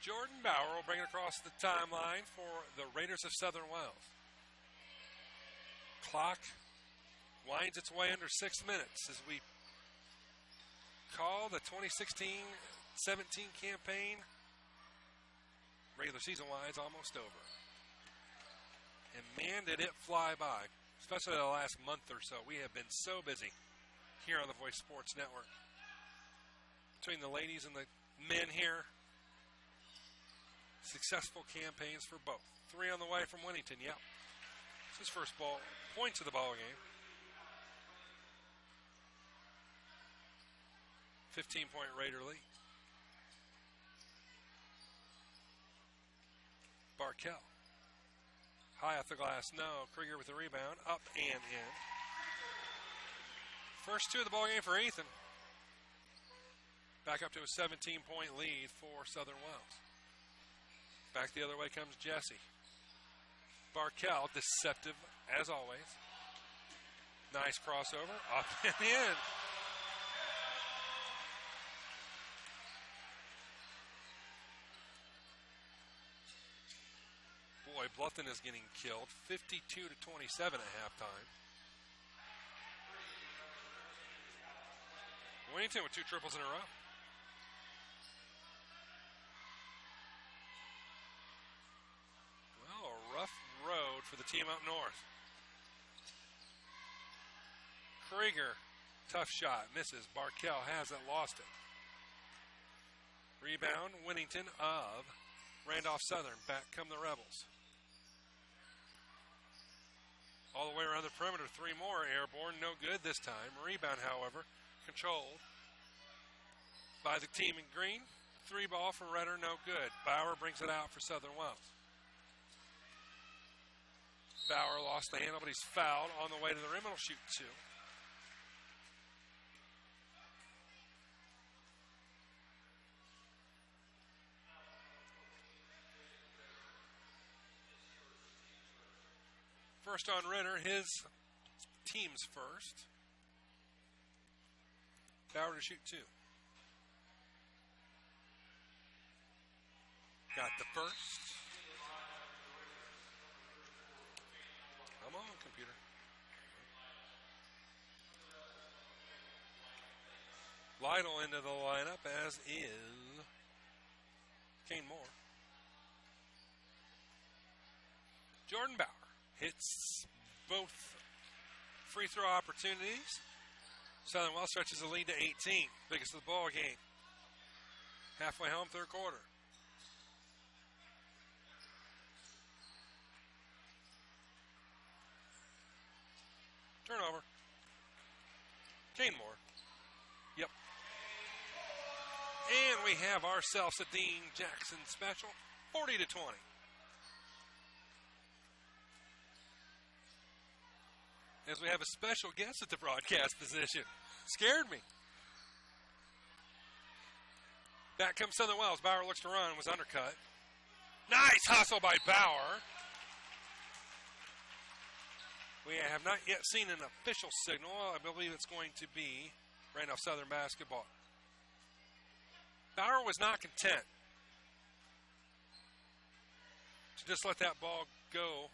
Jordan Bauer will bring it across the timeline for the Raiders of Southern Wells. Clock winds its way under 6 minutes as we call the 2016-17 campaign, regular season-wise, almost over. And man, did it fly by, especially the last month or so. We have been so busy here on the Voice Sports Network. Between the ladies and the men here, successful campaigns for both. 3 on the way from Winnington, yep. It's his first ball, points of the ball game. 15-point Raider lead. Barkell. High off the glass, no. Krieger with the rebound, up and in. First 2 of the ball game for Ethan. Back up to a 17-point lead for Southern Wells. Back the other way comes Jesse. Barkell, deceptive as always. Nice crossover, up and in. Boy, Bluffton is getting killed. 52-27 at halftime. Winnington with 2 triples in a row. Rough road for the team up north. Krieger, tough shot, misses. Barkell has it, lost it. Rebound, Winnington of Randolph Southern. Back come the Rebels. All the way around the perimeter, 3 more airborne, no good this time. Rebound, however, controlled by the team in green. 3 ball for Redder, no good. Bauer brings it out for Southern Wells. Bauer lost the handle, but he's fouled on the way to the rim. It'll shoot 2. First on Ritter, his team's first. Bauer to shoot 2. Got the first. Come on, computer. Lytle into the lineup, as is Kane Moore. Jordan Bauer hits both free throw opportunities. Southern Wells stretches the lead to 18. Biggest of the ball game. Halfway home, third quarter. we have ourselves a Dean Jackson special, 40-20. As we have a special guest at the broadcast position. Scared me. Back comes Southern Wells. Bauer looks to run, was undercut. Nice hustle by Bauer. We have not yet seen an official signal. I believe it's going to be Randolph Southern basketball. Bauer was not content to just let that ball go.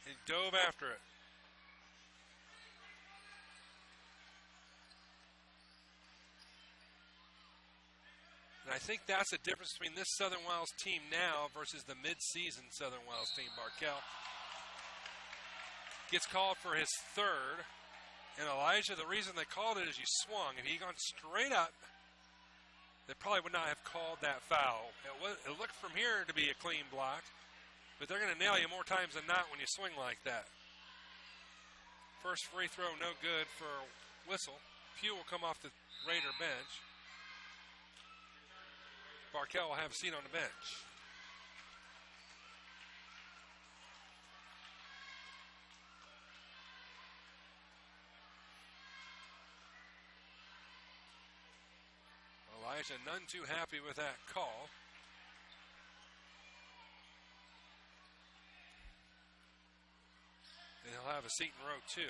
He dove after it. And I think that's the difference between this Southern Wells team now versus the mid-season Southern Wells team. Barkell gets called for his third. And Elijah, the reason they called it is you swung. If he'd gone straight up, they probably would not have called that foul. It looked from here to be a clean block, but they're going to nail you more times than not when you swing like that. First free throw, no good for Whistle. Pugh will come off the Raider bench. Barkell will have a seat on the bench. Elijah none too happy with that call. And he'll have a seat in row 2.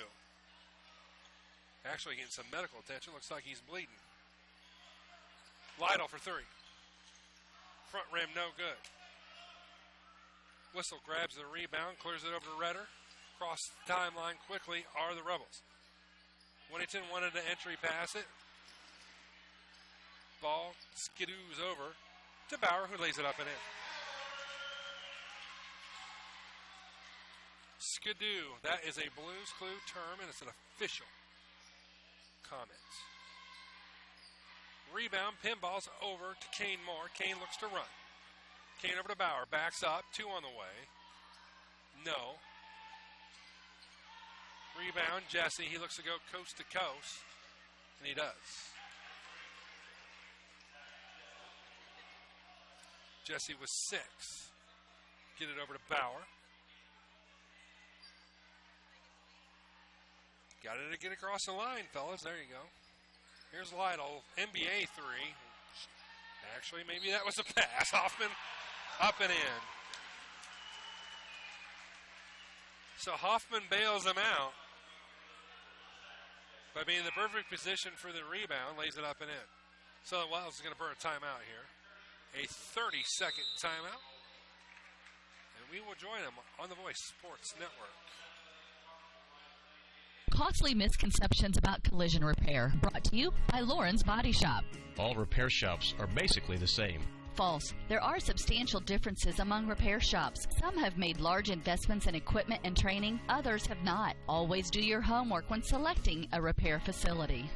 Actually getting some medical attention. Looks like he's bleeding. Lytle for 3. Front rim, no good. Whistle grabs the rebound, clears it over to Redder. Cross the timeline quickly are the Rebels. Winnington wanted to entry pass it. Ball skidoos over to Bauer, who lays it up and in. Skidoo, that is a Blues Clue term, and it's an official comment. Rebound, pinballs over to Kane Moore. Kane looks to run. Kane over to Bauer, backs up, 2 on the way. No. Rebound, Jesse, he looks to go coast to coast, and he does. Jesse was 6. Get it over to Bauer. Got it to get across the line, fellas. There you go. Here's Lytle, NBA 3. Actually, maybe that was a pass. Hoffman up and in. So Hoffman bails him out by being in the perfect position for the rebound, lays it up and in. Southern Wells is going to burn a timeout here. A 30-second timeout. And we will join them on the Voice Sports Network. Costly misconceptions about collision repair. Brought to you by Lauren's Body Shop. All repair shops are basically the same. False. There are substantial differences among repair shops. Some have made large investments in equipment and training. Others have not. Always do your homework when selecting a repair facility.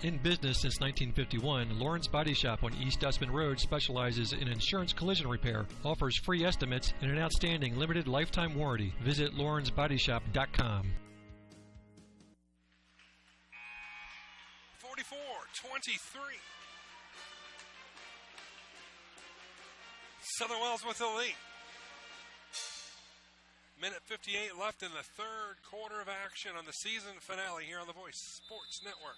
In business since 1951, Lauren's Body Shop on East Dustman Road specializes in insurance collision repair, offers free estimates, and an outstanding limited lifetime warranty. Visit lawrensbodyshop.com. 44-23. Southern Wells with the lead. Minute 58 left in the third quarter of action on the season finale here on the Voice Sports Network.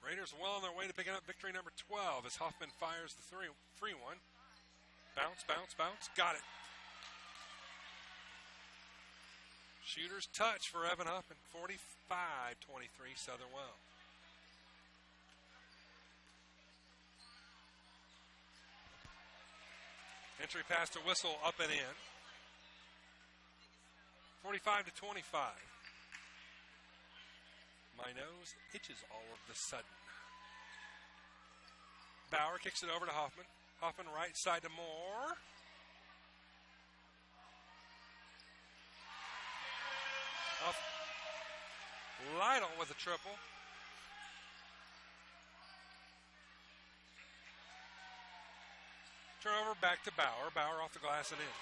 Raiders well on their way to picking up victory number 12 as Hoffman fires the free one. Bounce, bounce, bounce. Got it. Shooter's touch for Evan Hoffman. 45-23 Southern Wells. Entry pass to Whistle, up and in. 45-25. My nose itches all of the sudden. Bauer kicks it over to Hoffman. Hoffman right side to Moore. Lytle with a triple. Turnover back to Bauer. Bauer off the glass and in.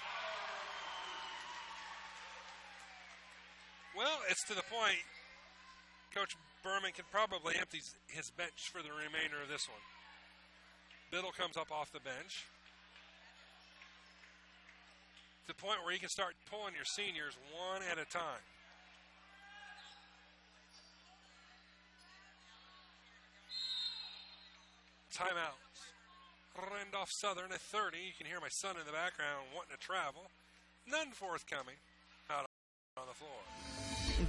Well, it's to the point Coach Berman can probably empty his bench for the remainder of this one. Biddle comes up off the bench. To the point where you can start pulling your seniors one at a time. Timeouts. Randolph Southern at 30. You can hear my son in the background wanting to travel. None forthcoming out on the floor.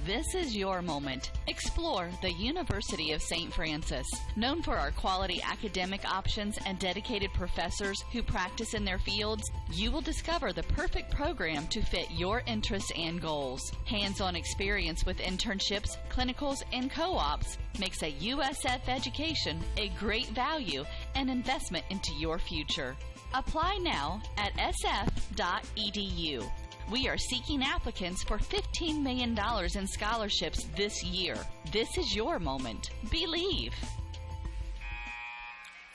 This is your moment. Explore the University of St. Francis. Known for our quality academic options and dedicated professors who practice in their fields, you will discover the perfect program to fit your interests and goals. Hands-on experience with internships, clinicals, and co-ops makes a USF education a great value and investment into your future. Apply now at sf.edu. We are seeking applicants for $15 million in scholarships this year. This is your moment. Believe.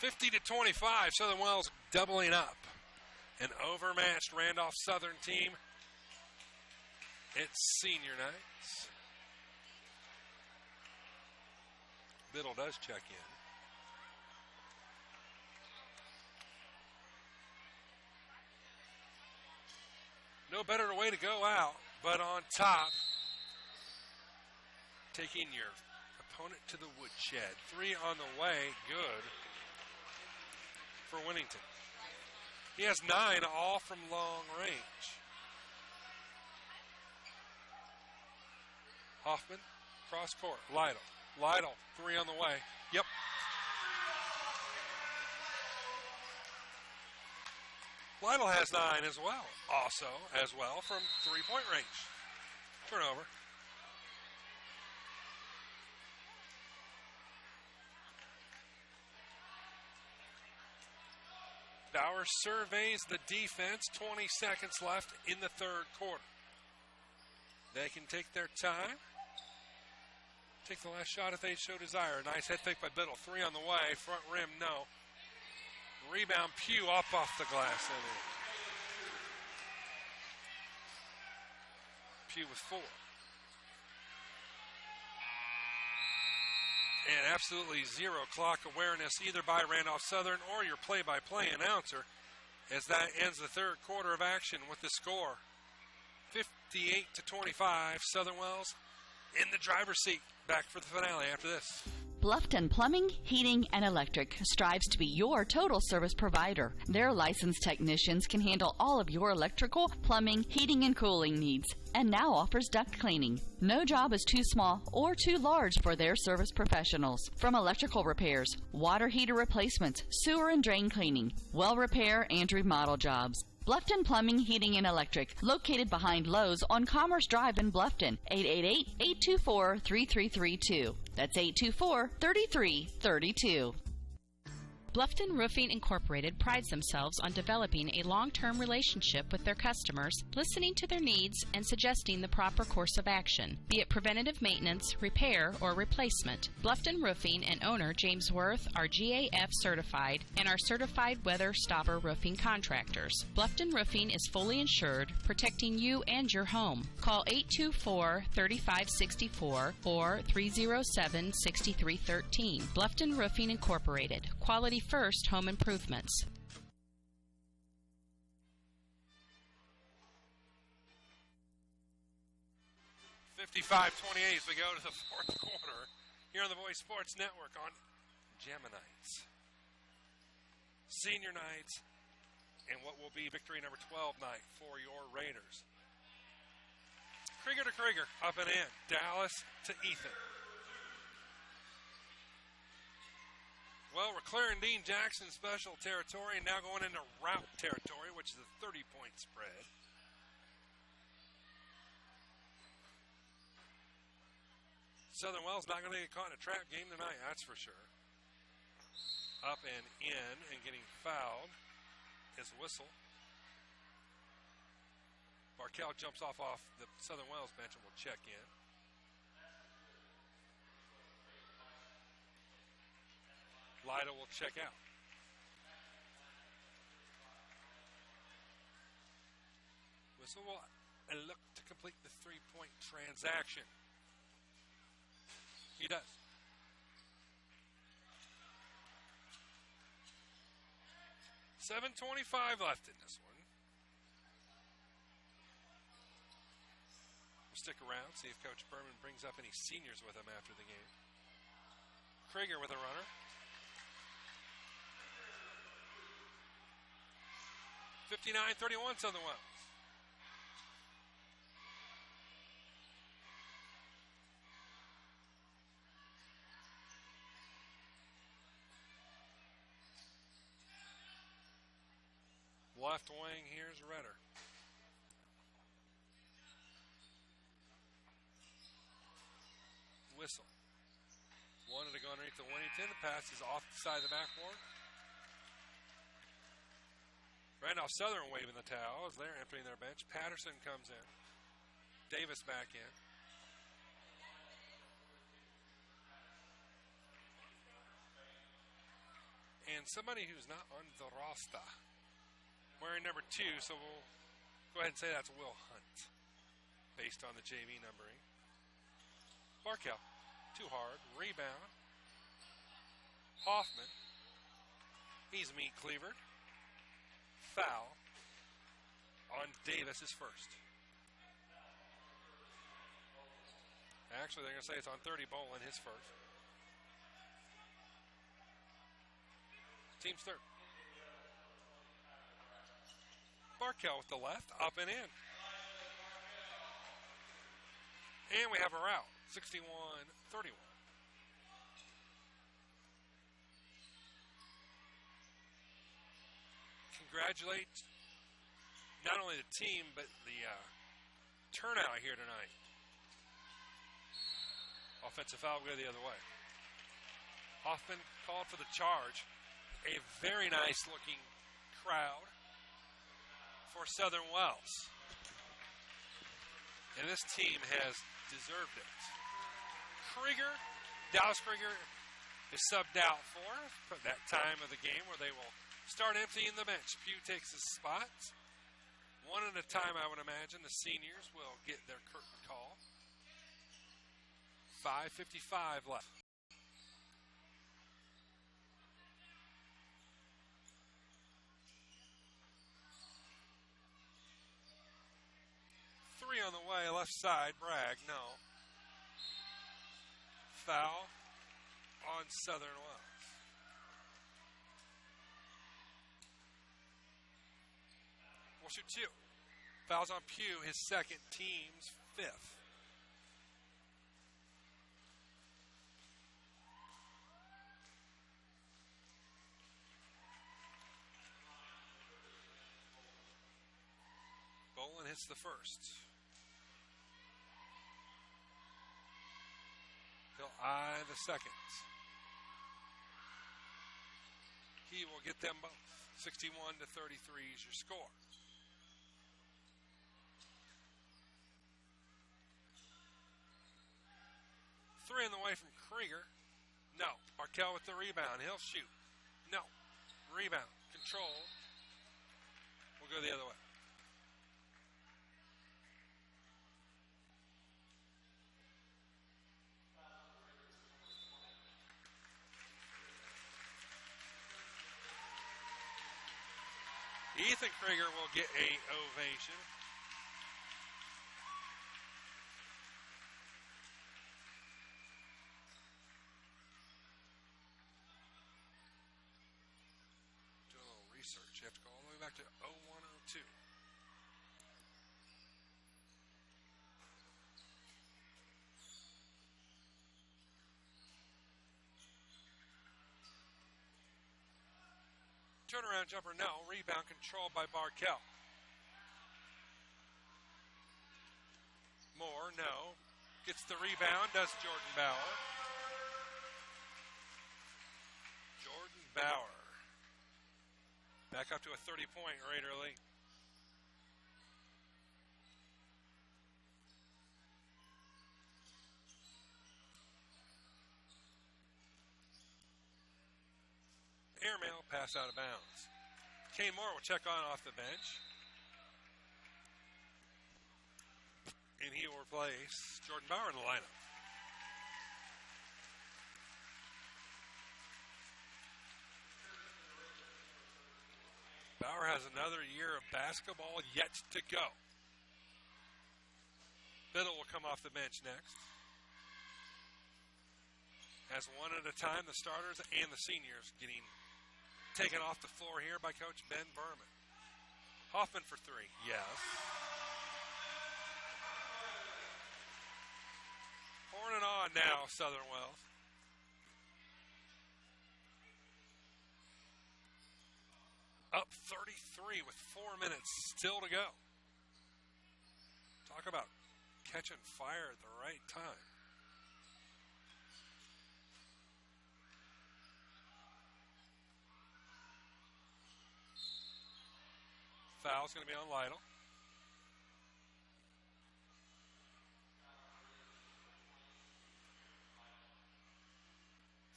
50-25, Southern Wells doubling up. An overmatched Randolph Southern team. It's senior nights. Biddle does check in. No better way to go out, but on top, taking your opponent to the woodshed. 3 on the way, good for Winnington. He has 9, all from long range. Hoffman, cross court, Lytle, 3 on the way. Yep. Lytle has 9 as well. Also, as well, from 3-point range. Turnover. Bauer surveys the defense. 20 seconds left in the third quarter. They can take their time. Take the last shot if they so desire. Nice head fake by Biddle. 3 on the way. Front rim, no. Rebound, Pugh up off the glass. Pugh with 4. And absolutely zero clock awareness either by Randolph Southern or your play-by-play announcer as that ends the third quarter of action with the score. 58-25, Southern Wells in the driver's seat. Back for the finale after this. Bluffton Plumbing, Heating, and Electric strives to be your total service provider. Their licensed technicians can handle all of your electrical, plumbing, heating, and cooling needs, and now offers duct cleaning. No job is too small or too large for their service professionals. From electrical repairs, water heater replacements, sewer and drain cleaning, well repair, and remodel jobs. Bluffton Plumbing, Heating, and Electric, located behind Lowe's on Commerce Drive in Bluffton, 888-824-3332. That's 824-3332. Bluffton Roofing Incorporated prides themselves on developing a long-term relationship with their customers, listening to their needs and suggesting the proper course of action, be it preventative maintenance, repair, or replacement. Bluffton Roofing and owner James Worth are GAF certified and are certified weather stopper roofing contractors. Bluffton Roofing is fully insured, protecting you and your home. Call 824-3564 or 307-6313. Bluffton Roofing Incorporated. Quality first home improvements. 55-28 as we go to the fourth quarter here on the Voice Sports Network on Geminites. Senior night and what will be victory number 12 night for your Raiders. Krieger to Krieger, up and in. Dallas to Ethan. Well, we're clearing Dean Jackson special territory and now going into route territory, which is a 30-point spread. Southern Wells not going to get caught in a trap game tonight, that's for sure. Up and in and getting fouled is Whistle. Barkel jumps off the Southern Wells bench and will check in. Lytle will check out. Whistle will look to complete the three-point transaction. He does. 7:25 left in this one. We'll stick around, see if Coach Berman brings up any seniors with him after the game. Krieger with a runner. (59-31) Southern Wells. Left wing, here's Redder. Whistle. Wanted to go underneath the Winnington. The pass is off the side of the backboard. Randolph Southern waving the towel as they're emptying their bench. Patterson comes in. Davis back in. And somebody who's not on the roster. Wearing number 2, so we'll go ahead and say that's Will Hunt, based on the JV numbering. Barkel, too hard, rebound. Hoffman, he's meat cleavered. Foul on Davis, his first. Actually, they're going to say it's on 30 Bolin, his first. Team's third. Barkel with the left, up and in. And we have a rout, 61-31. Congratulate not only the team, but the turnout here tonight. Offensive foul, go the other way. Hoffman called for the charge. A very nice looking crowd for Southern Wells. And this team has deserved it. Dallas Krieger is subbed out for that time of the game where they will start emptying the bench. Pugh takes his spot. One at a time, I would imagine. The seniors will get their curtain call. 5:55 left. Three on the way, left side, Bragg, no. Foul on Southern Wells. We'll shoot 2. Fouls on Pugh, his second, team's 5th. Bolin hits the first. He'll eye the second. He will get them both. 61-33 is your score. Three in the way from Krieger. No. Barkel with the rebound. He'll shoot. No. Rebound. Control. We'll go the other way. Ethan Krieger will get a ovation. Do a little research. You have to go all the way back to 0102. Turnaround jumper, no. Rebound controlled by Barkel. Moore, no. Gets the rebound, does Jordan Bauer. Jordan Bauer. Back up to a 30-point Raider lead. Airmail, pass out of bounds. Kane Moore will check on off the bench. And he will replace Jordan Bauer in the lineup. Bauer has another year of basketball yet to go. Biddle will come off the bench next. As one at a time, the starters and the seniors getting taken off the floor here by Coach Ben Berman. Hoffman for three. Yes. Pouring it on now, Southern Wells. Up 33 with 4 minutes still to go. Talk about catching fire at the right time. Foul's going to be on Lytle.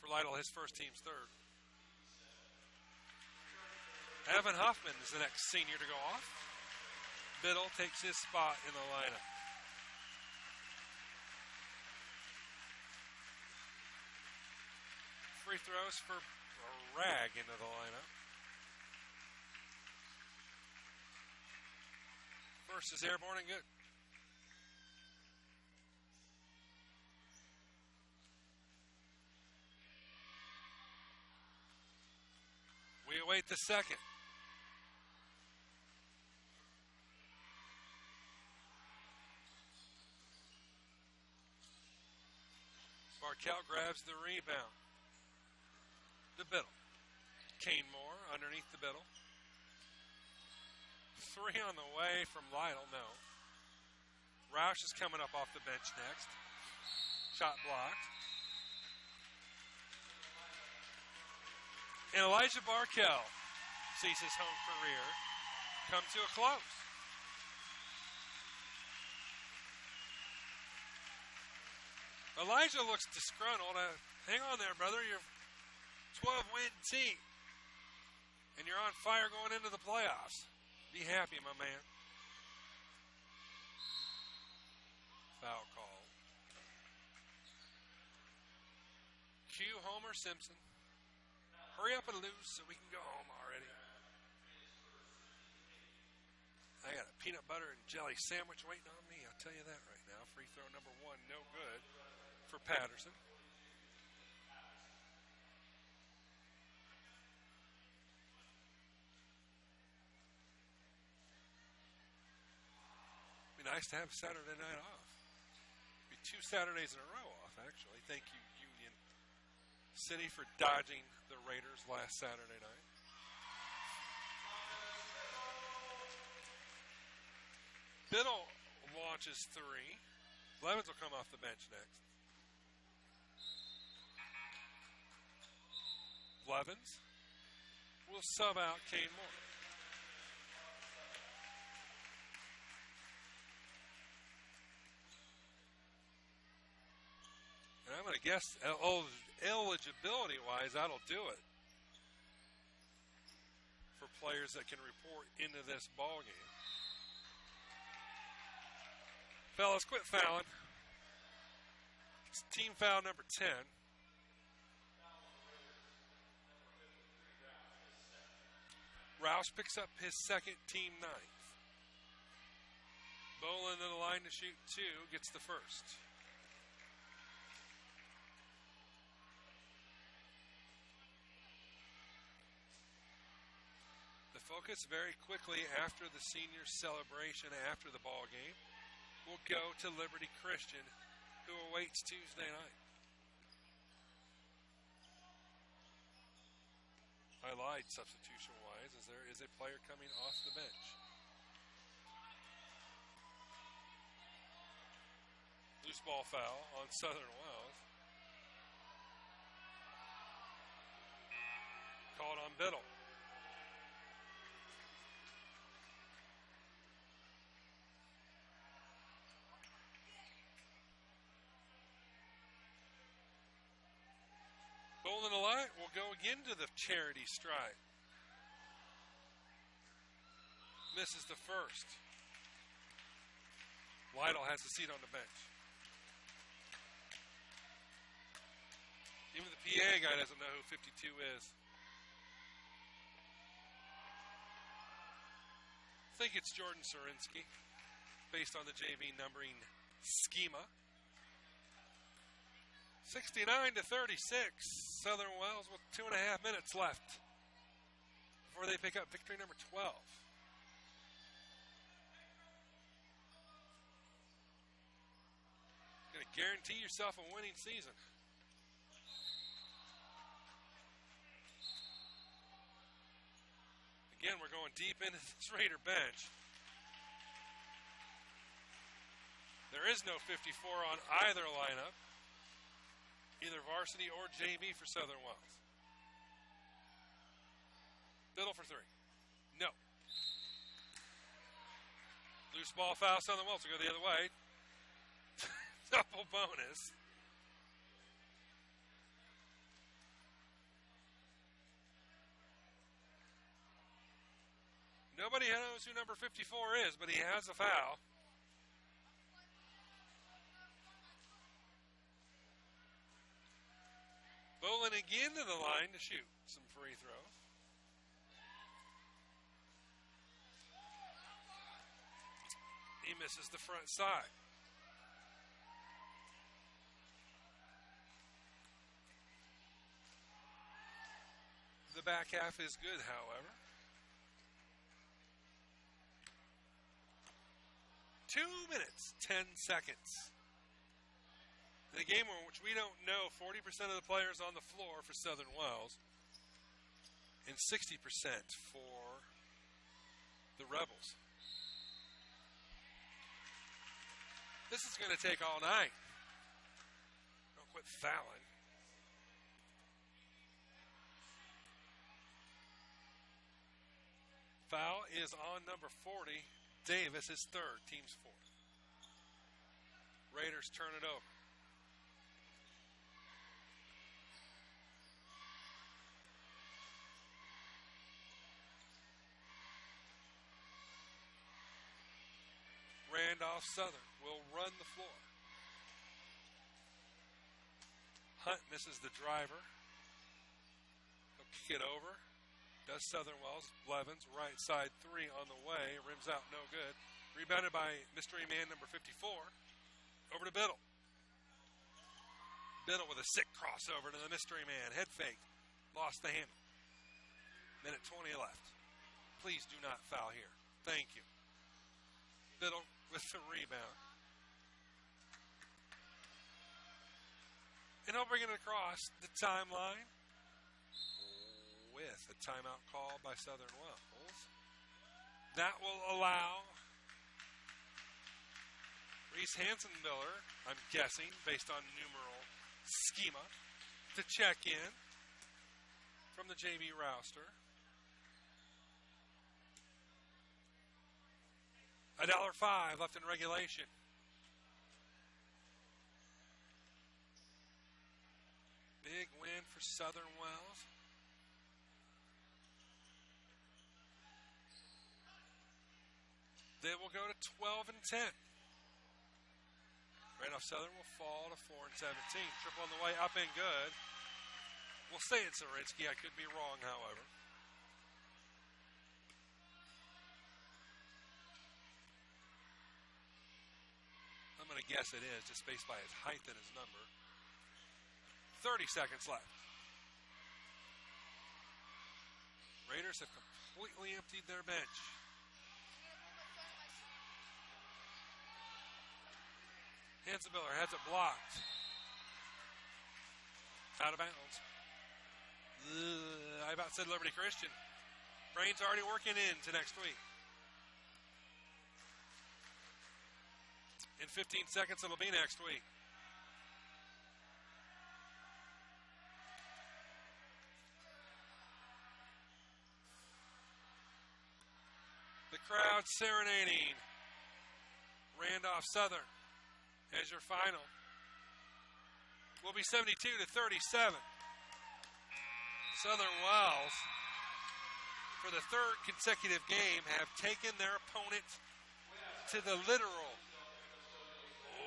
For Lytle, his first team's third. Evan Huffman is the next senior to go off. Biddle takes his spot in the lineup. Free throws for Rag into the lineup. First is airborne and good. We await the second. Barkell grabs the rebound. The Biddle. Kane Moore underneath the Biddle. Three on the way from Lytle, no. Roush is coming up off the bench next. Shot blocked. And Elijah Barkell sees his home career come to a close. Elijah looks disgruntled. Hang on there, brother. You're a 12-win team. And you're on fire going into the playoffs. Be happy, my man. Foul call. Cue Homer Simpson. Hurry up and lose so we can go home already. I got a peanut butter and jelly sandwich waiting on me. I'll tell you that right now. Free throw number one, no good for Patterson. Be nice to have Saturday night off. Be 2 Saturdays in a row off, actually. Thank you, Union City, for dodging the Raiders last Saturday night. Biddle launches three. Levins will come off the bench next. Levins will sub out Kane Moore. And I'm going to guess eligibility-wise, that'll do it for players that can report into this ball game. Fellas, quit fouling. It's team foul number 10. Rouse picks up his second, team 9th. Bolin to the line to shoot 2, gets the first. The focus very quickly after the senior celebration, after the ball game, will go to Liberty Christian, who awaits Tuesday night. I lied substitution-wise, as there is a player coming off the bench. Loose ball foul on Southern Wells. Called on Biddle. Golden Light will go again to the charity strike. Misses the first. Lytle has a seat on the bench. Even the PA guy doesn't know who 52 is. think it's Jordan Sarinsky, based on the JV numbering schema. 69-36, Southern Wells with 2.5 minutes left before they pick up victory number 12. Going to guarantee yourself a winning season. Again, we're going deep into this Raider bench. There is no 54 on either lineup, either varsity or JV for Southern Wells. Biddle for three. No. Loose ball foul, Southern Wells will go the other way. Double bonus. Nobody knows who number 54 is, but he has a foul. Bolin again to the line to shoot some free throws. He misses the front side. The back half is good, however. 2 minutes, 10 seconds. In a game in which we don't know 40% of the players on the floor for Southern Wells and 60% for the Rebels. This is going to take all night. Don't quit fouling. Foul is on number 40. Davis is third, team's fourth. Raiders turn it over. Randolph Southern will run the floor. Hunt misses the driver. He'll kick it over. Does Southern Wells. Blevins, right side three on the way. Rims out, no good. Rebounded by mystery man number 54. Over to Biddle. Biddle with a sick crossover to the mystery man. Head fake. Lost the handle. Minute 20 left. Please do not foul here. Thank you. Biddle with the rebound. And he'll bring it across the timeline with a timeout call by Southern Wells. That will allow Reese Hansenbiller, I'm guessing, based on numeral schema, to check in from the JV roster. $1.05 left in regulation. Big win for Southern Wells. They will go to 12 and 10. Randolph Southern will fall to 4 and 17. Triple on the way, up and good. We'll say it's Zarinsky. I could be wrong, however. I'm going to guess it is, just based by his height and his number. 30 seconds left. Raiders have completely emptied their bench. Hansenbiller has it blocked. Out of bounds. I about said Liberty Christian. Brain's already working into next week. In 15 seconds, it'll be next week. The crowd serenading Randolph Southern as your final will be 72-37. Southern Wells, for the third consecutive game, have taken their opponent to the literal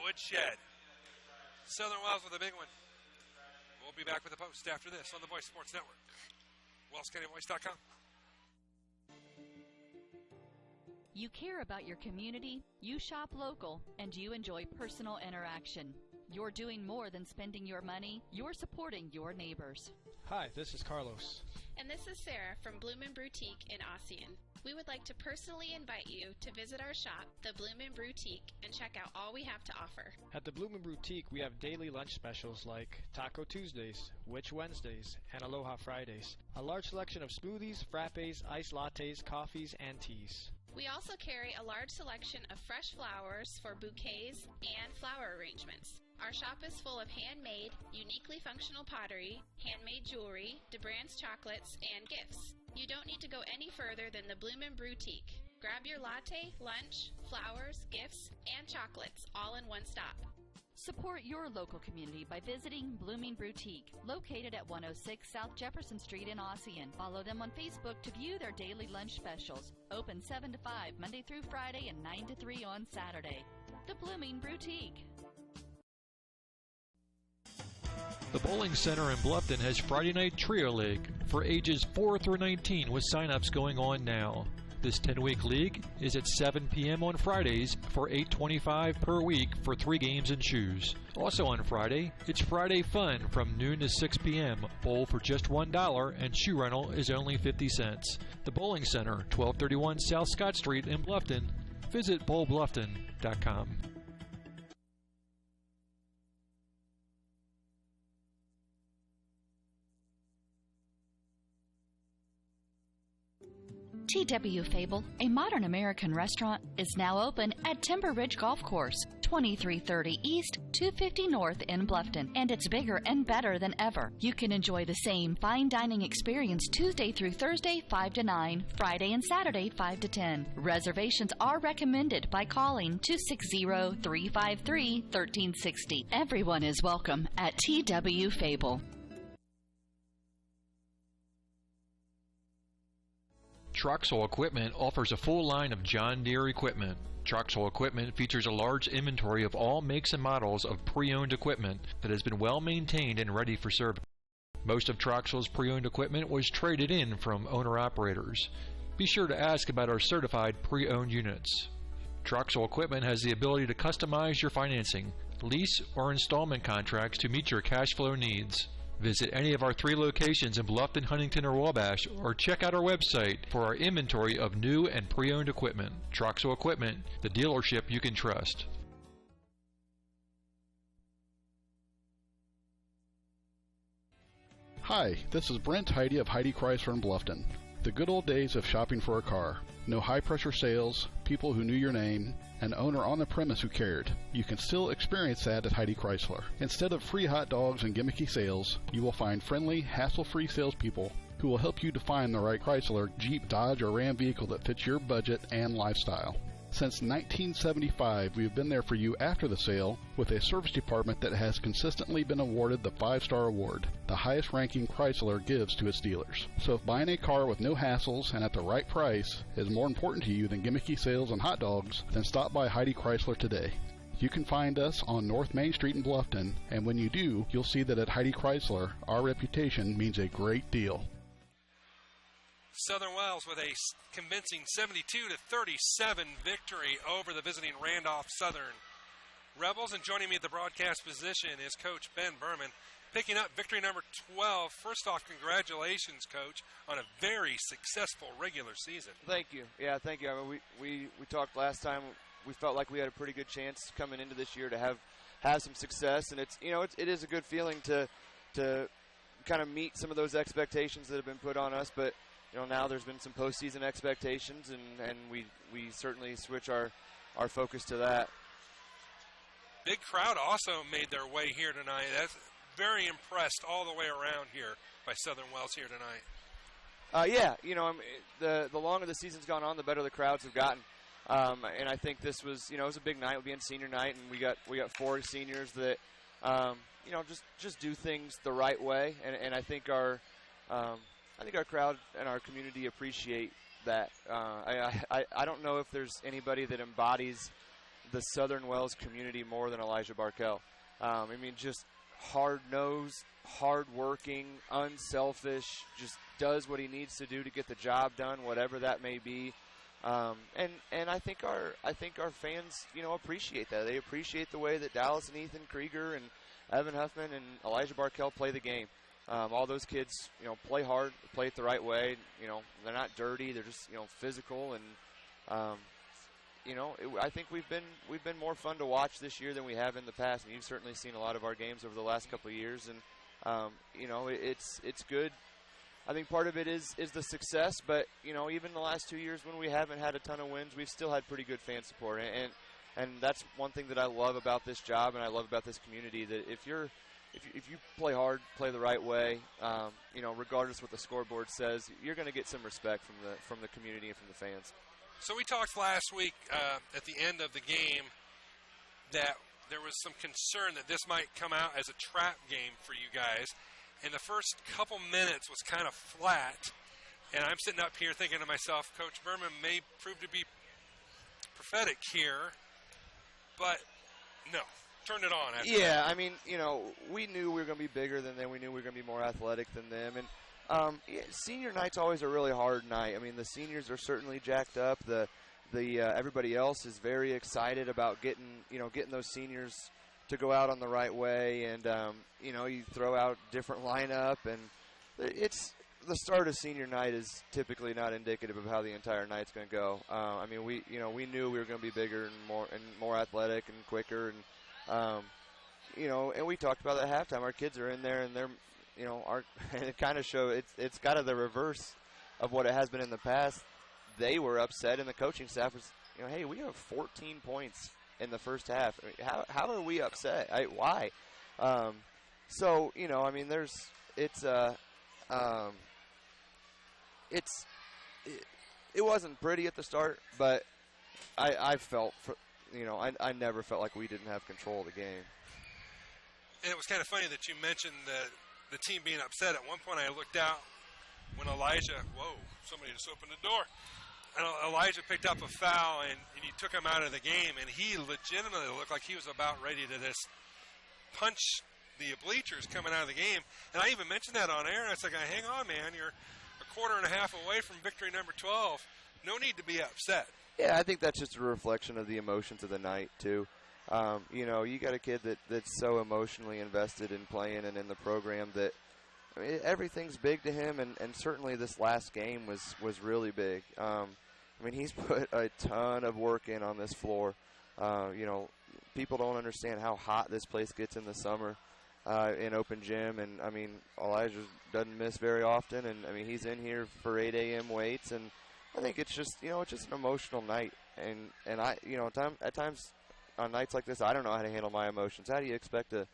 woodshed. Southern Wells with a big one. We'll be back with the post after this on the Voice Sports Network. WellsCountyVoice.com. You care about your community, you shop local, and you enjoy personal interaction. You're doing more than spending your money, you're supporting your neighbors. Hi, this is Carlos. And this is Sarah from Bloomin' Boutique in Ossian. We would like to personally invite you to visit our shop, the Bloomin' Boutique, and check out all we have to offer. At the Bloomin' Boutique, we have daily lunch specials like Taco Tuesdays, Witch Wednesdays, and Aloha Fridays. A large selection of smoothies, frappes, iced lattes, coffees, and teas. We also carry a large selection of fresh flowers for bouquets and flower arrangements. Our shop is full of handmade, uniquely functional pottery, handmade jewelry, DeBrand's chocolates, and gifts. You don't need to go any further than the Bloomin' Boutique. Grab your latte, lunch, flowers, gifts, and chocolates all in one stop. Support your local community by visiting Bloomin' Boutique, located at 106 South Jefferson Street in Ossian. Follow them on Facebook to view their daily lunch specials. Open 7 to 5 Monday through Friday and 9 to 3 on Saturday. The Bloomin' Boutique. The Bowling Center in Bluffton has Friday Night Trio League for ages 4 through 19 with sign-ups going on now. This 10-week league is at 7 p.m. on Fridays for $8.25 per week for 3 games and shoes. Also on Friday, it's Friday Fun from noon to 6 p.m. Bowl for just $1 and shoe rental is only 50 cents. The Bowling Center, 1231 South Scott Street in Bluffton. Visit bowlbluffton.com. T.W. Fable, a modern American restaurant, is now open at Timber Ridge Golf Course, 2330 East, 250 North in Bluffton, and it's bigger and better than ever. You can enjoy the same fine dining experience Tuesday through Thursday, 5 to 9, Friday and Saturday, 5 to 10. Reservations are recommended by calling 260-353-1360. Everyone is welcome at T.W. Fable. Troxel Equipment offers a full line of John Deere equipment. Troxel Equipment features a large inventory of all makes and models of pre-owned equipment that has been well maintained and ready for service. Most of Troxel's pre-owned equipment was traded in from owner-operators. Be sure to ask about our certified pre-owned units. Troxel Equipment has the ability to customize your financing, lease, or installment contracts to meet your cash flow needs. Visit any of our 3 locations in Bluffton, Huntington, or Wabash, or check out our website for our inventory of new and pre-owned equipment. Troxel Equipment, the dealership you can trust. Hi, this is Brent Heidi of Heidi Chrysler in Bluffton. The good old days of shopping for a car. No high-pressure sales, people who knew your name, an owner on the premise who cared. You can still experience that at Heidi Chrysler. Instead of free hot dogs and gimmicky sales, you will find friendly, hassle-free salespeople who will help you define the right Chrysler, Jeep, Dodge, or Ram vehicle that fits your budget and lifestyle. Since 1975, we have been there for you after the sale with a service department that has consistently been awarded the 5-star award, the highest ranking Chrysler gives to its dealers. So if buying a car with no hassles and at the right price is more important to you than gimmicky sales and hot dogs, then stop by Heidi Chrysler today. You can find us on North Main Street in Bluffton, and when you do, you'll see that at Heidi Chrysler, our reputation means a great deal. Southern Wells with a convincing 72-37 victory over the visiting Randolph Southern Rebels. And joining me at the broadcast position is Coach Ben Berman, picking up victory number 12. First off, congratulations, Coach, on a very successful regular season. Thank you. Yeah, thank you. I mean, we talked last time. We felt like we had a pretty good chance coming into this year to have some success, and it is a good feeling to kind of meet some of those expectations that have been put on us, but now there's been some postseason expectations, and we certainly switch our focus to that. Big crowd also made their way here tonight. That's very impressed all the way around here by Southern Wells here tonight. The longer the season's gone on, the better the crowds have gotten. And I think this was, it was a big night. It was being senior night, and we got 4 seniors that, just do things the right way. And I think our crowd and our community appreciate that. I don't know if there's anybody that embodies the Southern Wells community more than Elijah Barkell. Just hard-nosed, hard-working, unselfish, just does what he needs to do to get the job done, whatever that may be. And I think our fans, appreciate that. They appreciate the way that Dallas and Ethan Krieger and Evan Huffman and Elijah Barkell play the game. All those kids, play hard, play it the right way. They're not dirty. They're just, physical. And, I think we've been more fun to watch this year than we have in the past. And you've certainly seen a lot of our games over the last couple of years. And, it's good. I think part of it is the success. But, even the last 2 years when we haven't had a ton of wins, we've still had pretty good fan support. And that's one thing that I love about this job and I love about this community, that if you play hard, play the right way, regardless what the scoreboard says, you're going to get some respect from the community and from the fans. So we talked last week at the end of the game that there was some concern that this might come out as a trap game for you guys. And the first couple minutes was kind of flat. And I'm sitting up here thinking to myself, Coach Berman may prove to be prophetic here. But, no. Turn it on. Yeah, I mean, we knew we were going to be bigger than them. We knew we were going to be more athletic than them. And senior night's always a really hard night. I mean, the seniors are certainly jacked up. The everybody else is very excited about getting those seniors to go out on the right way. And, you throw out different lineup. And it's the start of senior night is typically not indicative of how the entire night's going to go. We knew we were going to be bigger and more athletic and quicker. And and we talked about it at halftime. Our kids are in there, and they're, and it kind of it's kind of the reverse of what it has been in the past. They were upset, and the coaching staff was, hey, we have 14 points in the first half. I mean, how are we upset? Why? It wasn't pretty at the start, but I felt I never felt like we didn't have control of the game. And it was kind of funny that you mentioned the team being upset. At one point I looked out when somebody just opened the door. And Elijah picked up a foul, and he took him out of the game, and he legitimately looked like he was about ready to just punch the bleachers coming out of the game. And I even mentioned that on air, and I was like, hang on, man, you're a quarter and a half away from victory number 12. No need to be upset. Yeah, I think that's just a reflection of the emotions of the night, too. You got a kid that's so emotionally invested in playing and in the program that everything's big to him, and certainly this last game was really big. He's put a ton of work in on this floor. People don't understand how hot this place gets in the summer in open gym, and Elijah doesn't miss very often, and he's in here for 8 a.m. weights, and I think it's just it's just an emotional night, and I at times on nights like this I don't know how to handle my emotions. How do you expect a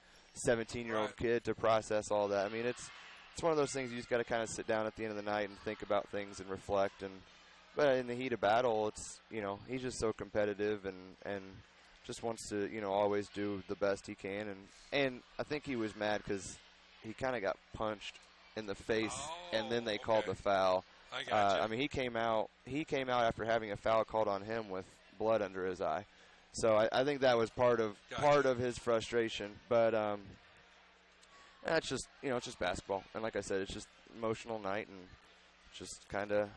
17-year-old kid to process all that? It's one of those things you just got to kind of sit down at the end of the night and think about things and reflect, but in the heat of battle, it's he's just so competitive and just wants to always do the best he can, and I think he was mad because he kind of got punched in the face, and then they called the foul. I got you. He came out after having a foul called on him with blood under his eye, so I think that was part of his frustration. But it's just it's just basketball, and like I said, it's just emotional night, and just kind of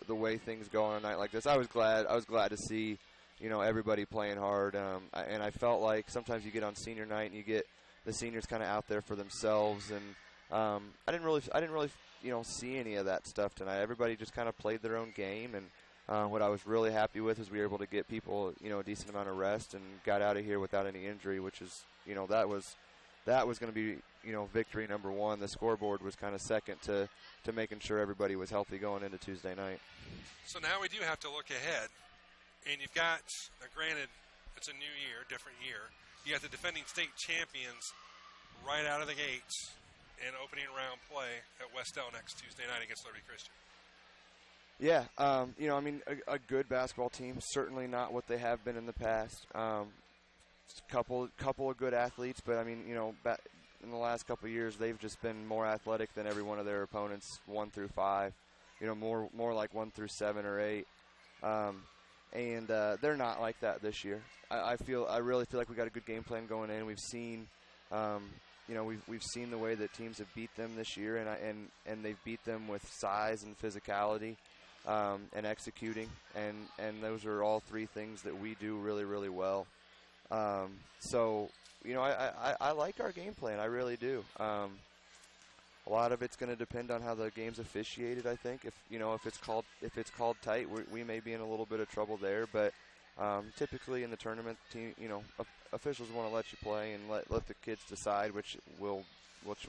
the way things go on a night like this. I was glad to see everybody playing hard, and I felt like sometimes you get on senior night and you get the seniors kind of out there for themselves, and I didn't really see any of that stuff tonight. Everybody just kind of played their own game, and what I was really happy with is we were able to get people a decent amount of rest and got out of here without any injury, which is that was going to be victory number one. The scoreboard was kind of second to making sure everybody was healthy going into Tuesday night. So now we do have to look ahead, and you've got, granted, it's a new year, different year. You got the defending state champions right out of the gates in opening round play at Westell next Tuesday night against Liberty Christian. Yeah, a good basketball team, certainly not what they have been in the past. Couple of good athletes, but in the last couple of years, they've just been more athletic than every one of their opponents, 1 through 5. More like 1 through 7 or 8. And they're not like that this year. I really feel like we got a good game plan going in. We've seen, we've seen the way that teams have beat them this year, and they've beat them with size and physicality. and executing, and those are all three things that we do really, really well. So, you know, I like our game plan. I really do. A lot of it's going to depend on how the game's officiated. I think if it's called tight, we may be in a little bit of trouble there. But typically in the tournament, officials want to let you play and let the kids decide, which will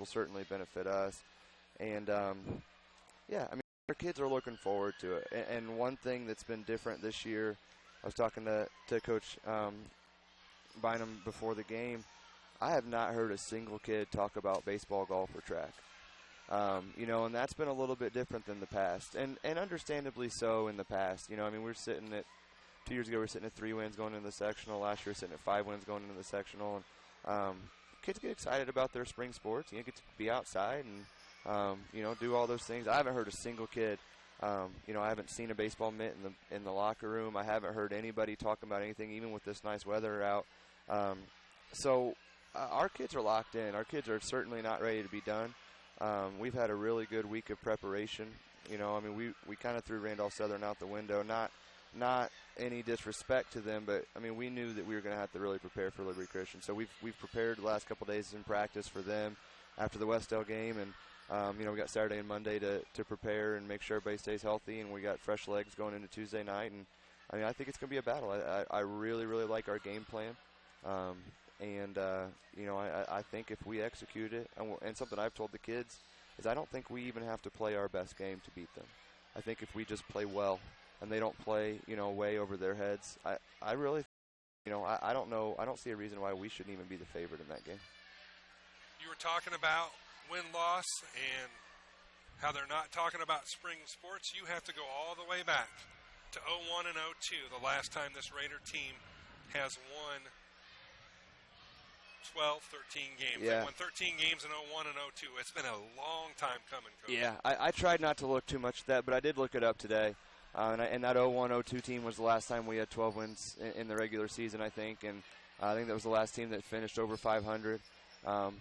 certainly benefit us. And yeah, I mean, our kids are looking forward to it. And one thing that's been different this year, I was talking to Coach Bynum before the game. I have not heard a single kid talk about baseball, golf, or track. And that's been a little bit different than the past, and understandably so in the past. I mean, we're sitting at 2 years ago, we're sitting at 3 wins going into the sectional. Last year, we're sitting at 5 wins going into the sectional. And kids get excited about their spring sports. Get to be outside and do all those things. I haven't heard a single kid. I haven't seen a baseball mitt in the locker room. I haven't heard anybody talking about anything, even with this nice weather out. So our kids are locked in. Our kids are certainly not ready to be done. We've had a really good week of preparation. I mean, we kind of threw Randolph Southern out the window. Not any disrespect to them, but I mean, we knew that we were going to have to really prepare for Liberty Christian. So we've prepared the last couple of days in practice for them after the Westdale game, and we got Saturday and Monday to prepare and make sure everybody stays healthy, and we got fresh legs going into Tuesday night. And I mean, I think it's going to be a battle. I really, really like our game plan. I think if we execute it, and something I've told the kids is I don't think we even have to play our best game to beat them. I think if we just play well and they don't play, way over their heads, I really, I don't know. I don't see a reason why we shouldn't even be the favorite in that game. You were talking about win-loss and how they're not talking about spring sports. You have to go all the way back to 01 and 02, the last time this Raider team has won 12, 13 games. Yeah. They won 13 games in 01 and 02. It's been a long time coming, Coach. Yeah, I tried not to look too much at that, but I did look it up today. And that 01-02 team was the last time we had 12 wins in the regular season, I think. And I think that was the last team that finished over 500.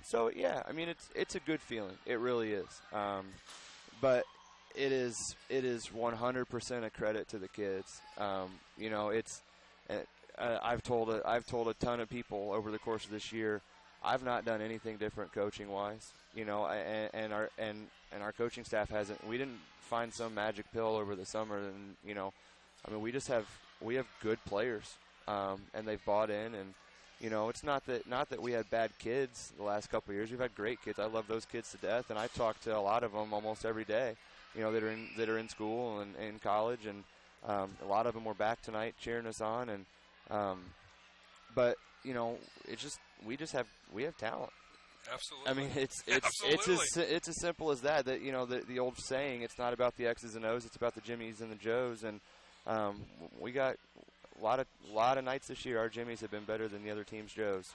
So, yeah, I mean, it's a good feeling. It really is. But it is 100% a credit to the kids. I've told a ton of people over the course of this year, I've not done anything different coaching wise, and our coaching staff hasn't. We didn't find some magic pill over the summer, and I mean, we have good players, and they've bought in, and it's not that we had bad kids the last couple of years. We've had great kids. I love those kids to death, and I talk to a lot of them almost every day, that are in school and in college, and a lot of them were back tonight cheering us on, and but we have talent. Absolutely. I mean, it's as simple as that. That the old saying, it's not about the X's and O's, it's about the Jimmies and the Joes. And we got a lot of nights this year. Our Jimmies have been better than the other team's Joes.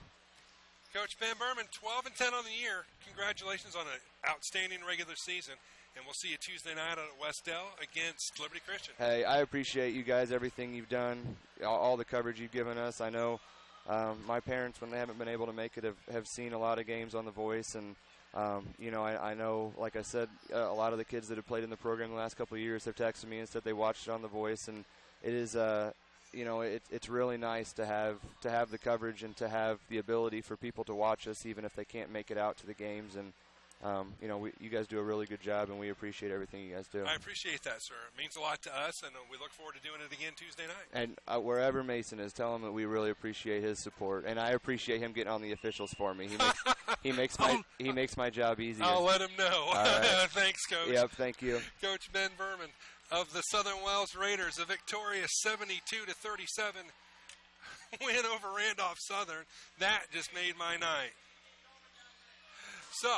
Coach Ben Berman, 12-10 on the year. Congratulations on an outstanding regular season. And we'll see you Tuesday night at Westdale against Liberty Christian. Hey, I appreciate you guys, everything you've done, all the coverage you've given us. I know my parents, when they haven't been able to make it, have seen a lot of games on The Voice. And, I know, like I said, a lot of the kids that have played in the program the last couple of years have texted me and said they watched it on The Voice. And it is, it's really nice to have the coverage and to have the ability for people to watch us, even if they can't make it out to the games. And you guys do a really good job, and we appreciate everything you guys do. I appreciate that, sir. It means a lot to us, and we look forward to doing it again Tuesday night. And wherever Mason is, tell him that we really appreciate his support, and I appreciate him getting on the officials for me. He makes my job easier. I'll let him know. All right. Thanks, Coach. Yep, thank you. Coach Ben Berman of the Southern Wells Raiders, a victorious 72-37 win over Randolph Southern. That just made my night. So,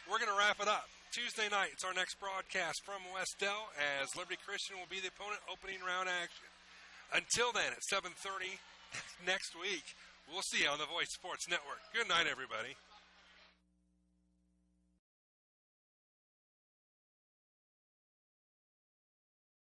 we're going to wrap it up. Tuesday night, it's our next broadcast from Westdale, as Liberty Christian will be the opponent, opening round action. Until then, at 7:30 next week, we'll see you on the Voice Sports Network. Good night, everybody.